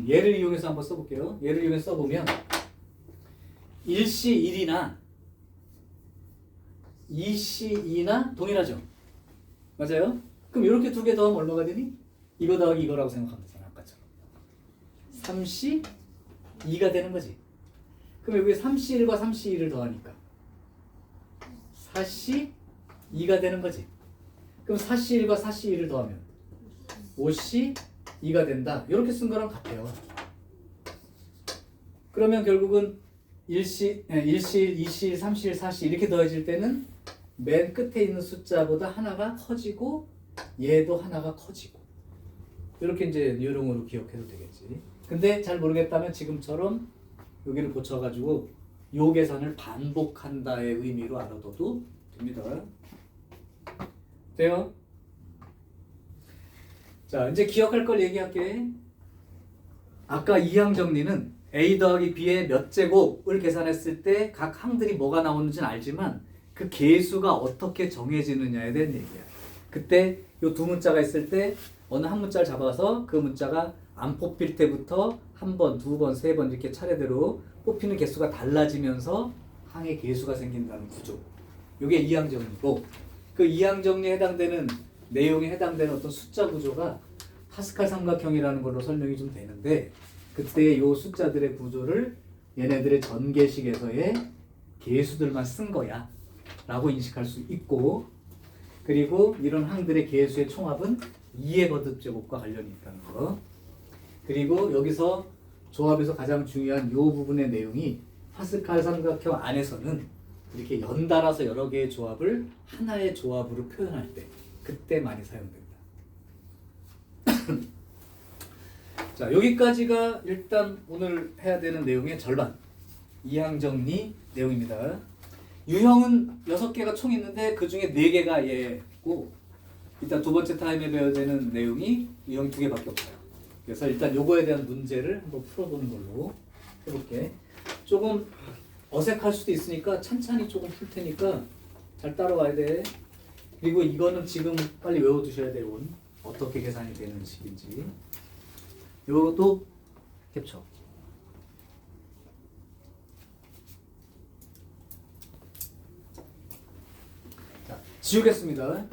얘를 이용해서 한번 써볼게요. 얘를 이용해서 써보면 1C1이나 2C2나 동일하죠. 맞아요? 그럼 이렇게 두 개 더하면 얼마가 되니? 이거 더하기 이거라고 생각하면 되잖아. 아까처럼 3C2가 되는 거지. 그럼 여기 3C1과 3C2를 더하니까 4C2가 되는 거지. 그럼 4C1과 4C2를 더하면 5C2가 된다. 이렇게 쓴 거랑 같아요. 그러면 결국은 1C, 2C, 3C, 4C 이렇게 더해질 때는 맨 끝에 있는 숫자보다 하나가 커지고 얘도 하나가 커지고 이렇게 이제 요령으로 기억해도 되겠지. 근데 잘 모르겠다면 지금처럼 여기를 고쳐가지고 요 계산을 반복한다의 의미로 알아둬도 됩니다. 돼요? 자, 이제 기억할 걸 얘기할게. 아까 이항 정리는 A 더하기 B의 몇 제곱을 계산했을 때 각 항들이 뭐가 나오는지는 알지만 그 계수가 어떻게 정해지느냐에 대한 얘기야. 그때 요 두 문자가 있을 때 어느 한 문자를 잡아서 그 문자가 안 뽑힐 때부터 한 번, 두 번, 세 번 이렇게 차례대로 뽑히는 개수가 달라지면서 항의 계수가 생긴다는 구조. 이게 이항 정리고 그 이항 정리에 해당되는 내용에 해당되는 어떤 숫자 구조가 파스칼 삼각형이라는 걸로 설명이 좀 되는데 그때 요 숫자들의 구조를 얘네들의 전개식에서의 계수들만 쓴 거야 라고 인식할 수 있고 그리고 이런 항들의 계수의 총합은 2의 거듭제곱과 관련이 있다는 거. 그리고 여기서 조합에서 가장 중요한 요 부분의 내용이 파스칼 삼각형 안에서는 이렇게 연달아서 여러 개의 조합을 하나의 조합으로 표현할 때 그때 많이 사용된다. 자, 여기까지가 일단 오늘 해야 되는 내용의 절반. 이항 정리 내용입니다. 유형은 6개가 총 있는데 그 중에 4개가 얘고 일단 두 번째 타임에 배워야 되는 내용이 유형이 2개밖에 없어요. 그래서 일단 요거에 대한 문제를 한번 풀어보는 걸로 해볼게. 조금 어색할 수도 있으니까 천천히 조금 풀 테니까 잘 따라와야 돼. 그리고 이거는 지금 빨리 외워두셔야 돼요. 어떻게 계산이 되는 식인지. 요것도 캡처. 자, 지우겠습니다.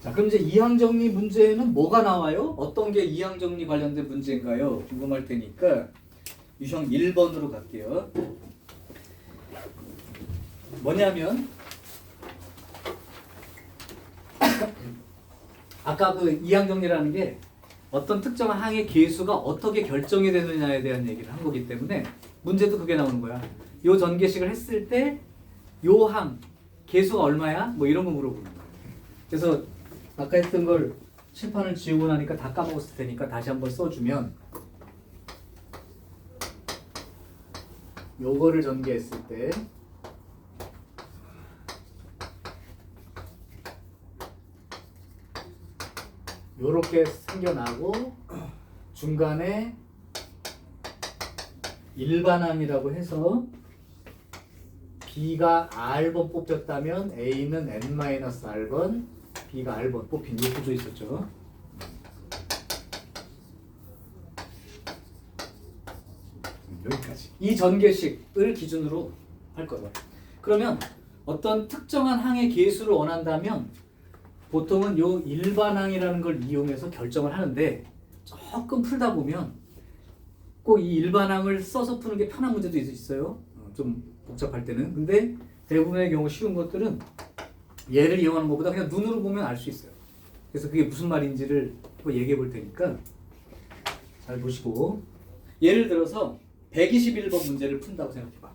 자, 그럼 이제 이항정리 문제는 뭐가 나와요? 어떤 게 이항정리 관련된 문제인가요? 궁금할 테니까 유형 1번으로 갈게요. 뭐냐면 아까 그 이항정리라는 게 어떤 특정한 항의 계수가 어떻게 결정이 되느냐에 대한 얘기를 한 거기 때문에 문제도 그게 나오는 거야. 요 전개식을 했을 때 요 항 계수가 얼마야? 뭐 이런 거 물어보는 거야. 그래서 아까 했던 걸 칠판을 지우고 나니까 다 까먹었을 테니까 다시 한번 써주면 요거를 전개했을 때 요렇게 생겨나고 중간에 일반항이라고 해서 B가 R번 뽑혔다면 A는 N-R번, B가 R번 뽑힌 이 구조 있었죠. 여기까지. 이 전개식을 기준으로 할 거예요. 그러면 어떤 특정한 항의 계수를 원한다면 보통은 요 일반항이라는 걸 이용해서 결정을 하는데 조금 풀다 보면 꼭 이 일반항을 써서 푸는 게 편한 문제도 있어요. 좀 복잡할 때는. 근데 대부분의 경우 쉬운 것들은 얘를 이용하는 것보다 그냥 눈으로 보면 알 수 있어요. 그래서 그게 무슨 말인지를 또 얘기해 볼 테니까 잘 보시고, 예를 들어서 121번 문제를 푼다고 생각해봐.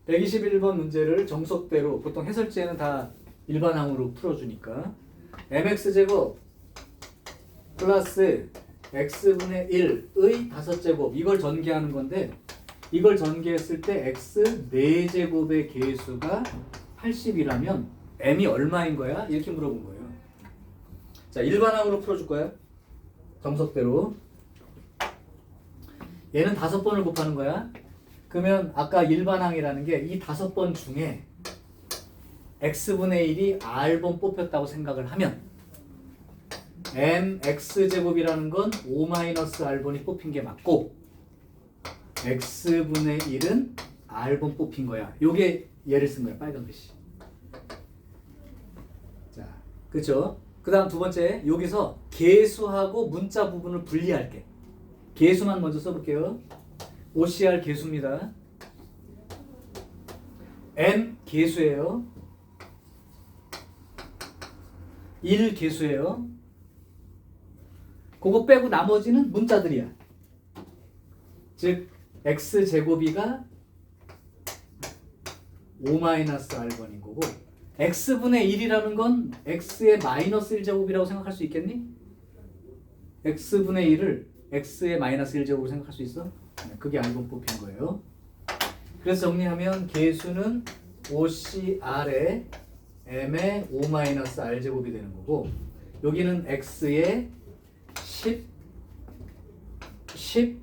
121번 문제를 정석대로 보통 해설지에는 다 일반항으로 풀어주니까 mx제곱 플러스 x분의 1의 5제곱 이걸 전개하는 건데, 이걸 전개했을 때 x 4제곱의 계수가 80이라면 m이 얼마인 거야? 이렇게 물어본 거예요. 자, 일반항으로 풀어줄 거야. 정석대로. 얘는 5번을 곱하는 거야. 그러면 아까 일반항이라는 게 이 5번 중에 x분의 1이 r번 뽑혔다고 생각을 하면 mx제곱이라는 건 5-r번이 뽑힌 게 맞고 x분의 1은 r번 뽑힌 거야. 요게 얘를 쓴 거야. 빨간 글씨. 자, 그쵸? 그 다음 두 번째, 여기서 계수하고 문자 부분을 분리할게. 계수만 먼저 써볼게요. OCR 계수입니다. M 계수예요. 1 계수예요. 그거 빼고 나머지는 문자들이야. 즉 x제곱이가 5-r번인 거고, x분의 1이라는 건 x의 마이너스 1제곱이라고 생각할 수 있겠니? x분의 1을 x의 마이너스 1제곱으로 생각할 수 있어? 그게 r번 뽑힌 거예요. 그래서 정리하면 계수는 OCR에 m의 5-r제곱이 되는 거고, 여기는 x의 10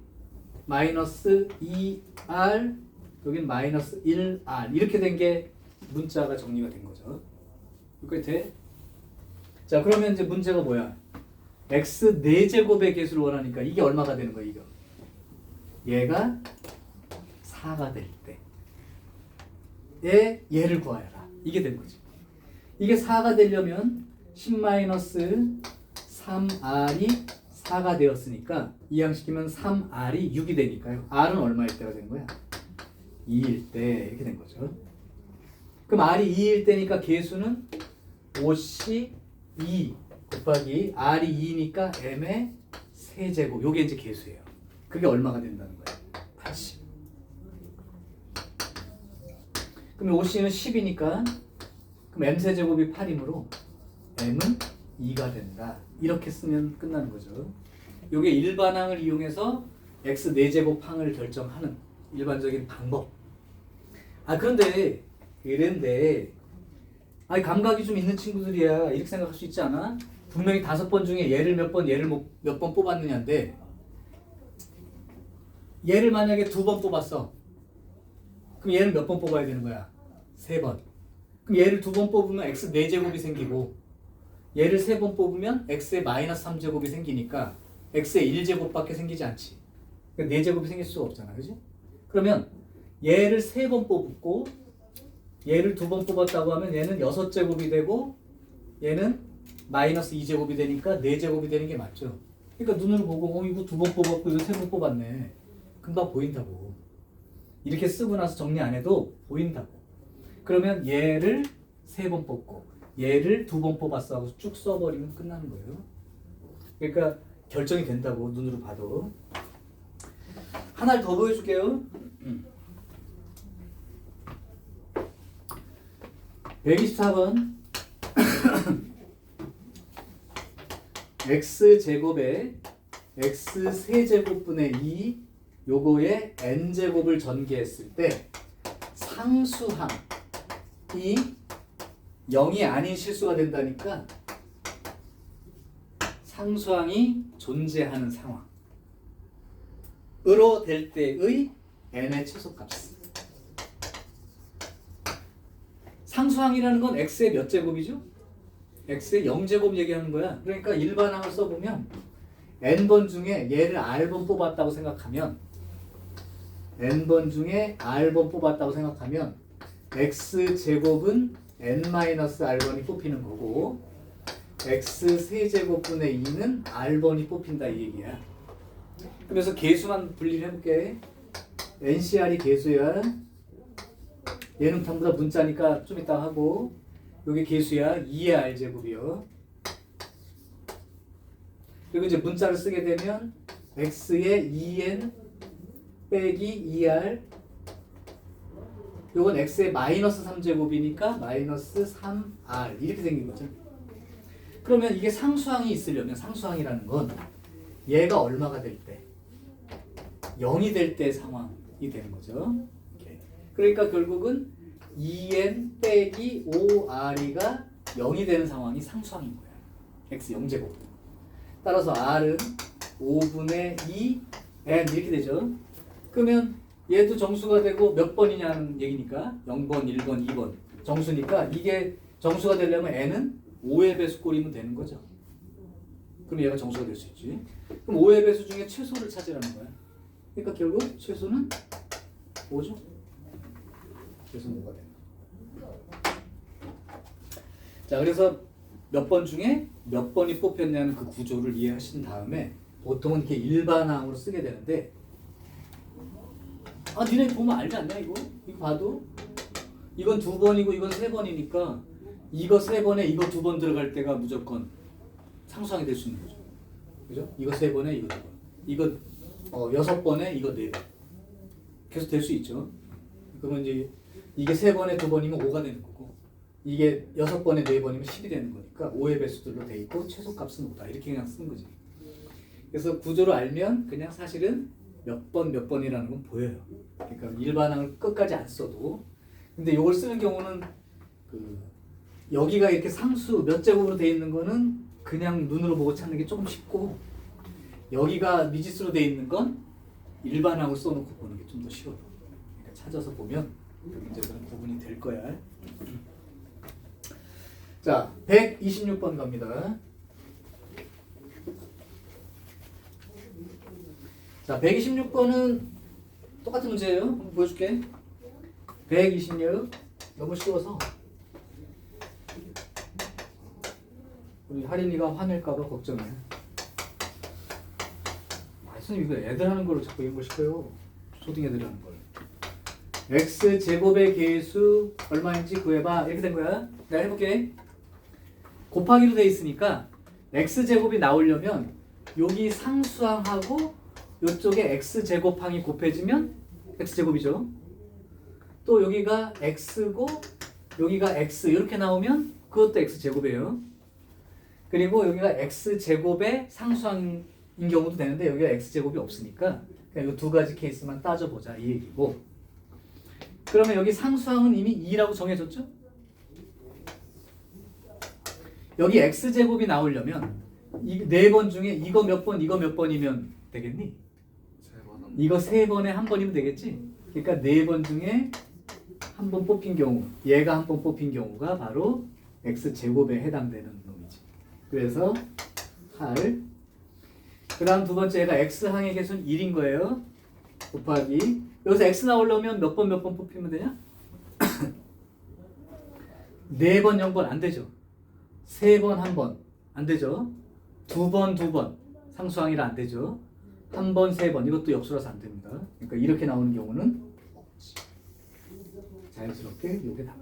마이너스 2r, 여기는 마이너스 1r 이렇게 된 게 문자가 정리가 된 거죠. 이 끝에. 자, 그러면 이제 문제가 뭐야? x 4제곱의 계수를 원하니까 이게 얼마가 되는 거야, 이거? 얘가 4가 될 때에 얘를 구하여라. 이게 된 거지. 이게 4가 되려면 10-3r이 4가 되었으니까 이항시키면 3r이 6이 되니까요. r은 얼마일 때가 되는 거야? 2일 때 이렇게 된 거죠. 그럼 r이 2일 때니까 계수는 5c 2 곱하기 r이 2니까 m의 세제곱. 요게 이제 계수예요. 그게 얼마가 된다는 거예요? 80. 그럼 5c는 10이니까 그럼 m 세제곱이 8이므로 m은 2가 된다. 이렇게 쓰면 끝나는 거죠. 요게 일반항을 이용해서 x 4제곱 항을 결정하는 일반적인 방법. 그런데 아니 감각이 좀 있는 친구들이야 이렇게 생각할 수 있지 않아? 분명히 5번 중에 얘를 몇 번 뽑았느냐인데, 얘를 만약에 2번 뽑았어. 그럼 얘를 몇 번 뽑아야 되는 거야? 3번. 그럼 얘를 2번 뽑으면 x 4제곱이 생기고, 얘를 3번 뽑으면 x의 마이너스 3제곱이 생기니까 x의 1제곱밖에 생기지 않지. 그러니까 4제곱이 생길 수가 없잖아. 그지? 그러면 얘를 3번 뽑고 얘를 2번 뽑았다고 하면 얘는 6제곱이 되고 얘는 마이너스 2제곱이 되니까 4제곱이 되는 게 맞죠. 그러니까 눈으로 보고 이거 2번 뽑았고 이거 3번 뽑았네. 금방 보인다고. 이렇게 쓰고 나서 정리 안 해도 보인다고. 그러면 얘를 3번 뽑고 얘를 2번 뽑았어 하고 쭉 써버리면 끝나는 거예요. 그러니까 결정이 된다고, 눈으로 봐도. 하나를 더 보여줄게요. 124번 x제곱에 x 세제곱분의 2 요거에 n제곱을 전개했을 때 상수항이 0이 아닌 실수가 된다니까 상수항이 존재하는 상황으로 될 때의 n의 최소값. 상수항이라는 건 x의 몇 제곱이죠? x의 0제곱 얘기하는 거야. 그러니까 일반항을 써보면 n번 중에 얘를 r번 뽑았다고 생각하면 n번 중에 r번 뽑았다고 생각하면 x제곱은 n-r번이 뽑히는 거고 x 세제곱분의 2는 r번이 뽑힌다 이 얘기야. 그래서 계수만 분리를 해볼게. NCR이 계수야. 얘는 전부 다 문자니까 좀 이따 하고 여기 계수야. 2의 r제곱이요. 그리고 이제 문자를 쓰게 되면 x의 2n 빼기 2r 요건 x의 마이너스 3제곱이니까 마이너스 3r 이렇게 생긴 거죠. 그러면 이게 상수항이 있으려면 상수항이라는 건 얘가 얼마가 될 때 0이 될 때 상황이 되는 거죠. 그러니까 결국은 2n 빼기 5r이가 0이 되는 상황이 상수항인 거야. x 0제곱. 따라서 r은 5분의 2 n 이렇게 되죠. 그러면 얘도 정수가 되고 몇 번이냐는 얘기니까 0번, 1번, 2번 정수니까 이게 정수가 되려면 n은 5의 배수꼴이면 되는 거죠. 그럼 얘가 정수가 될 수 있지. 그럼 5의 배수 중에 최소를 찾으라는 거야. 그러니까 결국 최소는 5죠. 최소는 5가 되는 거야. 자, 그래서 몇 번 중에 몇 번이 뽑혔냐는 그 구조를 이해하신 다음에 보통은 이렇게 일반항으로 쓰게 되는데 니네 보면 알지 않냐 이거? 이거 봐도 이건 2번이고 이건 3번이니까 이거 3번에 이거 2번 들어갈 때가 무조건 상수항이 될 수 있는 거죠. 그죠? 이거 3번에 이거 2번 이거 6번에 이거 4번 계속 될 수 있죠. 그러면 이제 이게 3번에 2번이면 5가 되는 거고 이게 6번에 4번이면 10이 되는 거니까 5의 배수들로 돼 있고 최소값은 5다 이렇게 그냥 쓰는 거지. 그래서 구조를 알면 그냥 사실은 몇 번이라는 건 보여요. 그러니까 일반항을 끝까지 안 써도. 근데 이걸 쓰는 경우는 여기가 이렇게 상수 몇 제곱으로 돼 있는 거는 그냥 눈으로 보고 찾는 게 조금 쉽고 여기가 미지수로 돼 있는 건 일반항을 써놓고 보는 게 좀 더 쉬워요. 그러니까 찾아서 보면 문제들은 구분이 될 거야. 자, 126번 갑니다. 자, 126번은 똑같은 문제예요. 한번 보여줄게. 126 너무 쉬워서 우리 하린이가 화낼까봐 걱정해. 선생님 이거 애들 하는 거로 자꾸 이런 거 시켜요. 초등 애들이 하는 걸. x제곱의 계수 얼마인지 구해봐. 이렇게 된 거야. 내가 해볼게. 곱하기로 돼 있으니까 x제곱이 나오려면 여기 상수항하고 이쪽에 x제곱항이 곱해지면 x제곱이죠. 또 여기가 x고 여기가 x 이렇게 나오면 그것도 x제곱이에요. 그리고 여기가 x제곱의 상수항인 경우도 되는데 여기가 x제곱이 없으니까 그냥 이 두 가지 케이스만 따져보자 이 얘기고. 그러면 여기 상수항은 이미 2라고 정해졌죠? 여기 x제곱이 나오려면 이 4번 중에 이거 몇 번, 이거 몇 번이면 되겠니? 이거 3번에 한 번이면 되겠지? 그러니까 4번 중에 한 번 뽑힌 경우, 얘가 한 번 뽑힌 경우가 바로 x제곱에 해당되는 놈이지. 그래서 8. 그 다음 두 번째가 x항의 개수는 1인 거예요. 곱하기 여기서 x 나오려면 몇 번 뽑히면 되냐? 4번 0번 안 되죠. 3번 1번 안 되죠. 2번 상수항이라 안 되죠. 1번 3번 이것도 역수라서 안 됩니다. 그러니까 이렇게 나오는 경우는 없지. 자연스럽게 요게 답.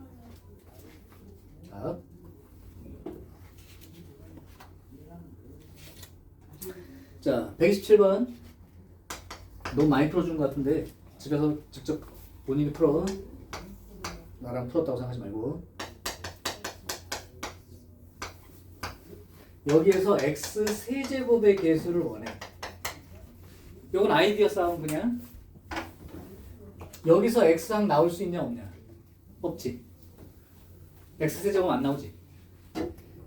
자, 127번. 너무 많이 풀어준 것 같은데 집에서 직접 본인이 풀어. 나랑 풀었다고 생각하지 말고. 여기에서 x 세제곱의 개수를 원해. 이건 아이디어 싸움 그냥. 여기서 x항 나올 수 있냐 없냐? 없지. x세제곱 안 나오지.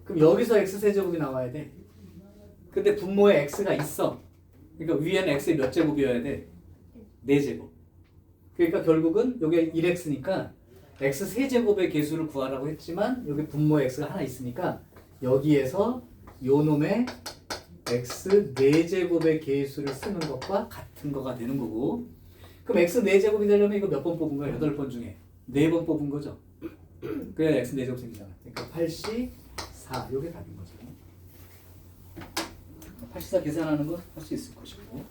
그럼 여기서 x세제곱이 나와야 돼. 근데 분모에 x가 있어. 그러니까 위에는 x의 몇 제곱이어야 돼? 4제곱. 그러니까 결국은 여기 1x니까 x 세제곱의 개수를 구하라고 했지만 여기 분모에 x가 하나 있으니까 여기에서 요 놈의 x 4제곱의 개수를 쓰는 것과 같은 거가 되는 거고, 그럼 x 4제곱이 되려면 이거 몇 번 뽑은 거야? 8번 중에 4번 뽑은 거죠. 그래야 x 4제곱 생기잖아. 그러니까 84 요게 답인 거죠. 84 계산하는 거 할 수 있을 것이고.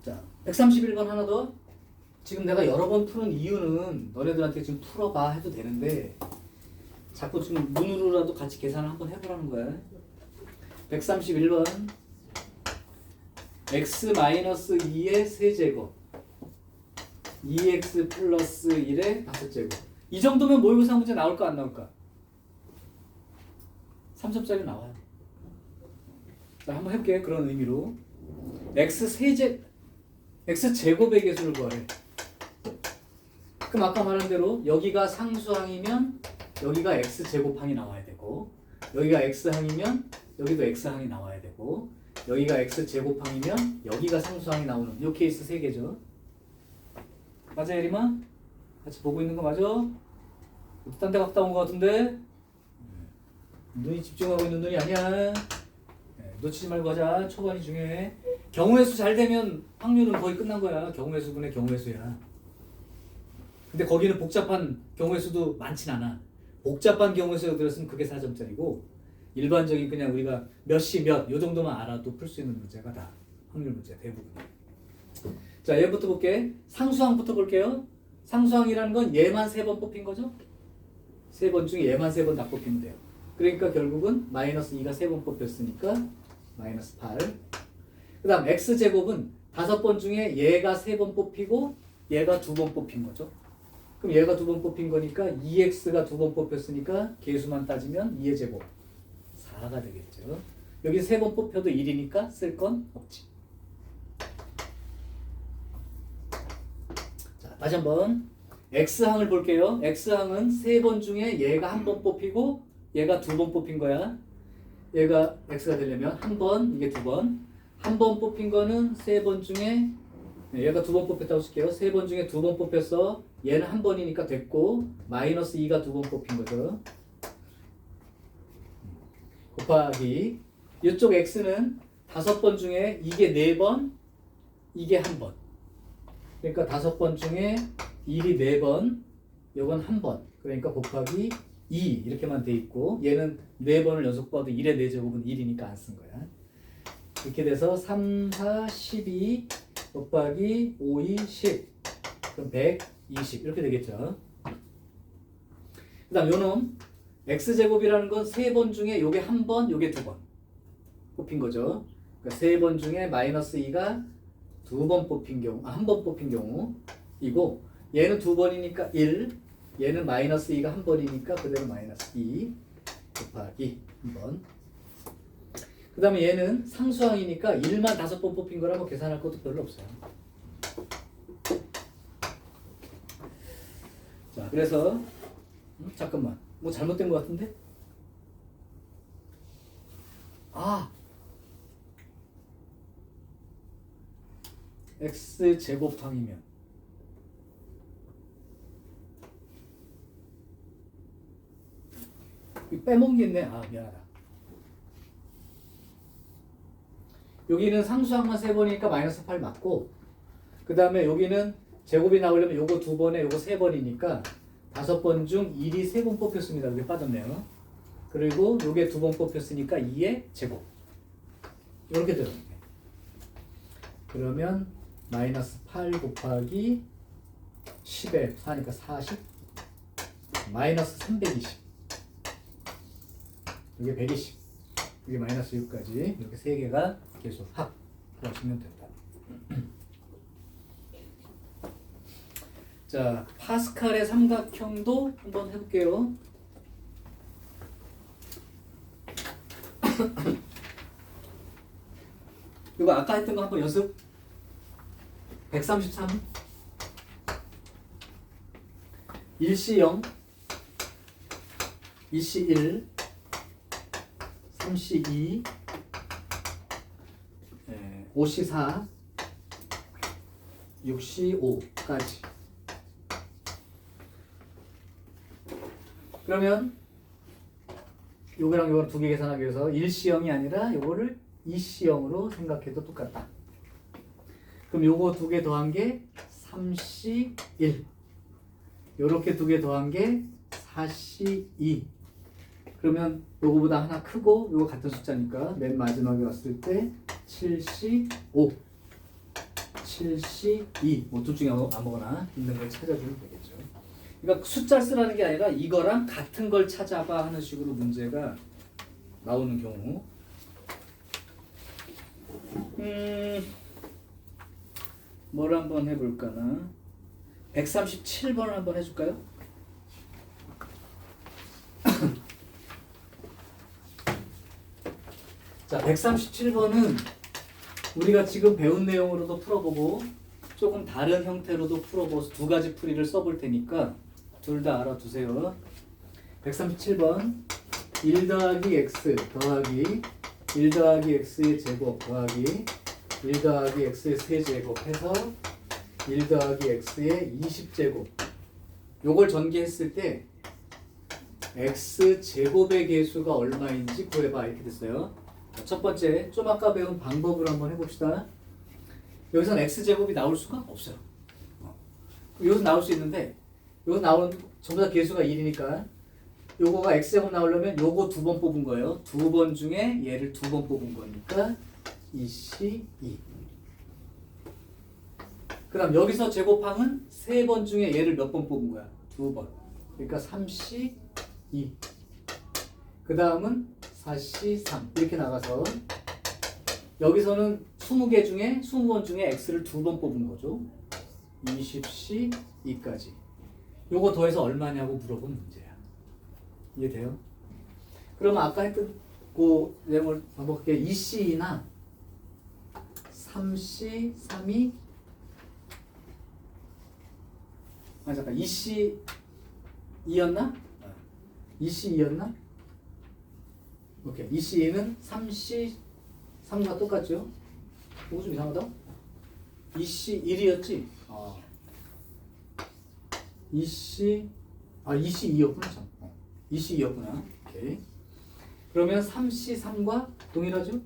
자, 131번 하나 더. 지금 내가 여러 번 푸는 이유는 너네들한테 지금 풀어봐 해도 되는데 자꾸 지금 눈으로라도 같이 계산을 한번 해보라는 거야. 131번 x-2의 세제곱 2x 플러스 1의 5제곱. 이 정도면 모의고사 문제 나올까 안 나올까? 3점짜리 나와요. 자, 한번 해볼게요. 그런 의미로 x제곱의 개수를 구하래. 그럼 아까 말한 대로 여기가 상수항이면 여기가 x제곱항이 나와야 되고, 여기가 x항이면 여기도 x항이 나와야 되고, 여기가 x제곱항이면 여기가 상수항이 나오는 이 케이스 3개죠. 맞아, 예림아? 같이 보고 있는 거 맞아? 딴 데 갔다 온 거 같은데? 눈이 집중하고 있는 눈이 아니야. 놓치지 말고 하자. 초반이 중요해. 경우의 수 잘 되면 확률은 거의 끝난 거야. 경우의 수분의 경우의 수야. 근데 거기는 복잡한 경우의 수도 많진 않아. 복잡한 경우의 수가 들었으면 그게 4점짜리고, 일반적인 그냥 우리가 몇 시 몇 요 정도만 알아도 풀 수 있는 문제가 다 확률 문제 대부분. 자, 얘부터 볼게. 상수항부터 볼게요. 상수항이라는 건 얘만 3번 뽑힌 거죠? 3번 중에 얘만 3번 다 뽑히면 돼요. 그러니까 결국은 -2가 3번 뽑혔으니까 -8. 그 다음 x제곱은 5번 중에 얘가 3번 뽑히고 얘가 2번 뽑힌 거죠. 그럼 얘가 2번 뽑힌 거니까 2x가 2번 뽑혔으니까 개수만 따지면 2의 제곱 4가 되겠죠. 여기 3번 뽑혀도 1이니까 쓸 건 없지. 자, 다시 한번 x항을 볼게요. x항은 3번 중에 얘가 1번 뽑히고 얘가 2번 뽑힌 거야. 얘가 x가 되려면 1번, 이게 2번. 1번 뽑힌 거는 3번 중에, 얘가 2번 뽑혔다고 쓸게요. 3번 중에 2번 뽑혔어. 얘는 1번이니까 됐고, -2가 2번 뽑힌 거죠. 곱하기 이쪽 x는 5번 중에 이게 4번, 이게 1번. 그러니까 5번 중에 1이 4번, 요건 1번. 그러니까 곱하기 2 이렇게만 돼 있고, 얘는 4번을 연속 봐도 1의 4제곱은 1이니까 안 쓴 거야. 이렇게 돼서 3, 4, 12 곱하기 5, 2, 10 그럼 120 이렇게 되겠죠. 그 다음 요놈 x제곱이라는 건 3번 중에 요게 1번, 요게 2번 뽑힌 거죠. 그러니까 3번 중에 -2가 2번 뽑힌 경우, 1번 뽑힌 경우이고, 얘는 2번이니까 1, 얘는 -2가 1번이니까 그대로 -2 곱하기 2번. 그 다음에 얘는 상수항이니까 1만 5번 뽑힌 거라고 계산할 것도 별로 없어요. 자, 그래서 잠깐만, 뭐 잘못된 것 같은데? x제곱항이면 빼먹은 게 있네. 미안하다. 여기는 상수항만 3번이니까 -8 맞고, 그 다음에 여기는 제곱이 나오려면 요거 2번에 요거 3번이니까 5번 중 1이 3번 뽑혔습니다. 그게 빠졌네요. 그리고 요게 2번 뽑혔으니까 2의 제곱 이렇게 들어가네. 그러면 -8 곱하기 10에 4니까 40 -320 이게 120 이게 -6까지 이렇게 3개가 계속 합 보시면 된다. 자, 파스칼의 삼각형도 한번 해볼게요. 이거 아까 했던 거 한번 연습. 133 1시 0 2시 1 3시 2 5시 4 6시 5까지. 그러면 요거랑 요거랑 두 개 계산하기 위해서 1시형이 아니라 요거를 2시형으로 생각해도 똑같다. 그럼 요거 두 개 더한 게 3시 1. 요렇게 두 개 더한 게 4시 2. 그러면 요거보다 하나 크고 요거 같은 숫자니까 맨 마지막에 왔을 때 7시 5. 7시 2. 뭐 둘 중에 아무거나 있는 걸 찾아주면 되겠죠. 그러니까 숫자를 쓰라는 게 아니라 이거랑 같은 걸 찾아봐 하는 식으로 문제가 나오는 경우. 뭘 한번 해볼까나. 137번을 한번 해줄까요? 자, 137번은 우리가 지금 배운 내용으로도 풀어보고 조금 다른 형태로도 풀어보고 두 가지 풀이를 써볼 테니까 둘 다 알아두세요. 137번 1 더하기 x 더하기 1 더하기 x의 제곱 더하기 1 더하기 x의 세제곱 해서 1 더하기 x의 20제곱. 요걸 전개했을 때 x제곱의 개수가 얼마인지 구해봐. 이렇게 됐어요. 첫 번째, 좀 아까 배운 방법으로 한번 해봅시다. 여기서는 x제곱이 나올 수가 없어요. 여기서 나올 수 있는데 여기서 나오는 전부 다 개수가 1이니까 요거가 x제곱 나오려면 요거 두 번 뽑은 거예요. 두 번 중에 얘를 두 번 뽑은 거니까 2c 2. 그 다음 여기서 제곱항은 세 번 중에 얘를 몇 번 뽑은 거야? 두 번. 그러니까 3c 2. 그 다음은 4c 3. 이렇게 나가서 여기서는 20개 중에 20번 중에 x를 두 번 뽑은 거죠. 20c 2까지. 요거 더해서 얼마냐고 물어본 문제야. 이해돼요? 그러면 아까 했던 그 내용을 반복할게. 2c나 3c 3이 잠깐 2c 2였나? 2c 2였나? 오케이. 2c 2는 3c 3과 똑같죠? 이거 좀 이상하다. 2c 1이었지? 2c 2였구나. 참. 2c 2였구나. 오케이. 그러면 3c 3과 동일하죠?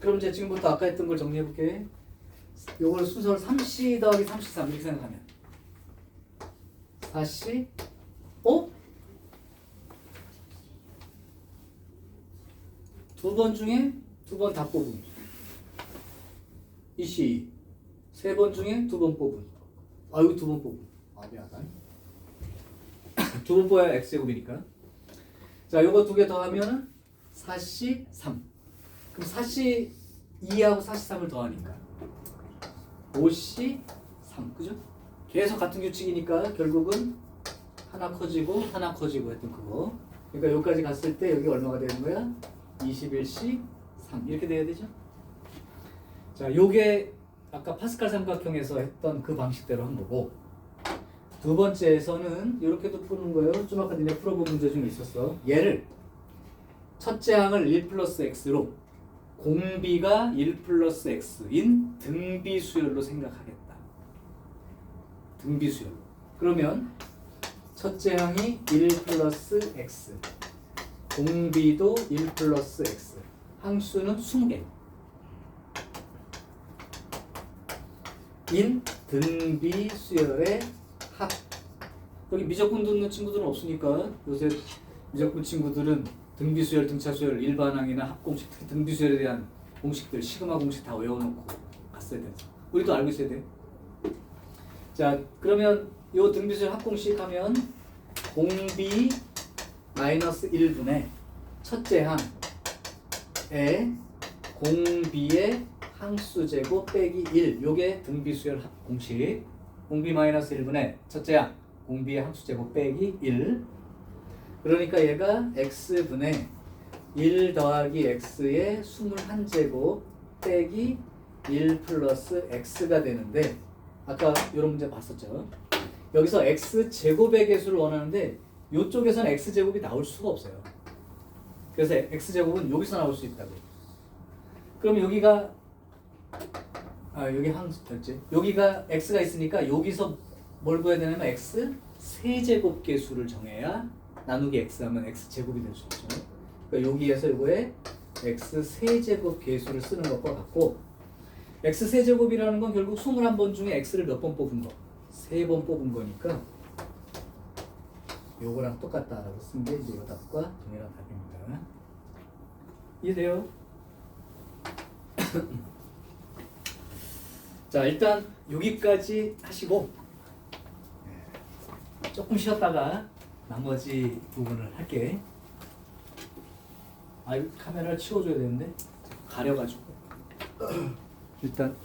그럼 이제 지금부터 아까 했던 걸 정리해 볼게. 요걸 순서를 3c 더하기 33 이렇게 생각하면 4c 두 번 중에 두 번 다 뽑은 2c. 세 번 중에 두 번 뽑은. 여기 두 번 뽑은. 미안하다. 두 번 뽑아야 x제곱이니까. 자, 요거 두 개 더하면은 4c 3. 그럼 4c 2하고 4c 3을 더하니까 5c 3. 그죠? 계속 같은 규칙이니까 결국은 하나 커지고 하나 커지고 했던 그거. 그러니까 여기까지 갔을 때 여기 얼마가 되는 거야? 21c 3. 이렇게 돼야 되죠? 자, 요게 아까 파스칼 삼각형에서 했던 그 방식대로 한 거고, 두 번째에서는 이렇게도 푸는 거예요. 좀 아까 니네 풀어본 문제 중에 있었어. 얘를 첫째 항을 1 플러스 x로 공비가 1 플러스 x인 등비수열로 생각하겠다. 등비수열로. 그러면 첫째 항이 1 플러스 x, 공비도 1 플러스 x, 항수는 20개 인 등비수열의 합. 여기 미적분 듣는 친구들은 없으니까 요새 미적분 친구들은 등비수열, 등차수열, 일반항이나 합공식, 특히 등비수열에 대한 공식들, 시그마 공식 다 외워놓고 갔어야 돼. 우리도 알고 있어야 돼. 자, 그러면 요 등비수열 합공식 하면 공비 마이너스 1분의 첫째 항에 공비의 항수제곱 빼기 1. 요게 등비수열 합공식. 공비 마이너스 1분의 첫째 항 공비의 항수제곱 빼기 1. 그러니까 얘가 x분의 1 더하기 x의 21제곱 빼기 1 플러스 x가 되는데 아까 이런 문제 봤었죠. 여기서 x제곱의 개수를 원하는데 이쪽에서는 x제곱이 나올 수가 없어요. 그래서 x제곱은 여기서 나올 수 있다고. 그럼 여기가 여기 항수였지. 여기가 x가 있으니까 여기서 뭘 구해야 되냐면 x 세제곱 개수를 정해야 나누기 x 하면 x제곱이 될 수 있죠. 그러니까 여기에서 이거에 x 세제곱 개수를 쓰는 것과 같고 x 세제곱이라는 건 결국 21번 중에 x를 몇 번 뽑은 거? 3번 뽑은 거니까 요거랑 똑같다라고 쓴 게 이제 이 답과 동일한 답입니다. 이해돼요? 자, 일단 여기까지 하시고 조금 쉬었다가 나머지 부분을 할게. 카메라를 치워줘야 되는데 가려가지고 일단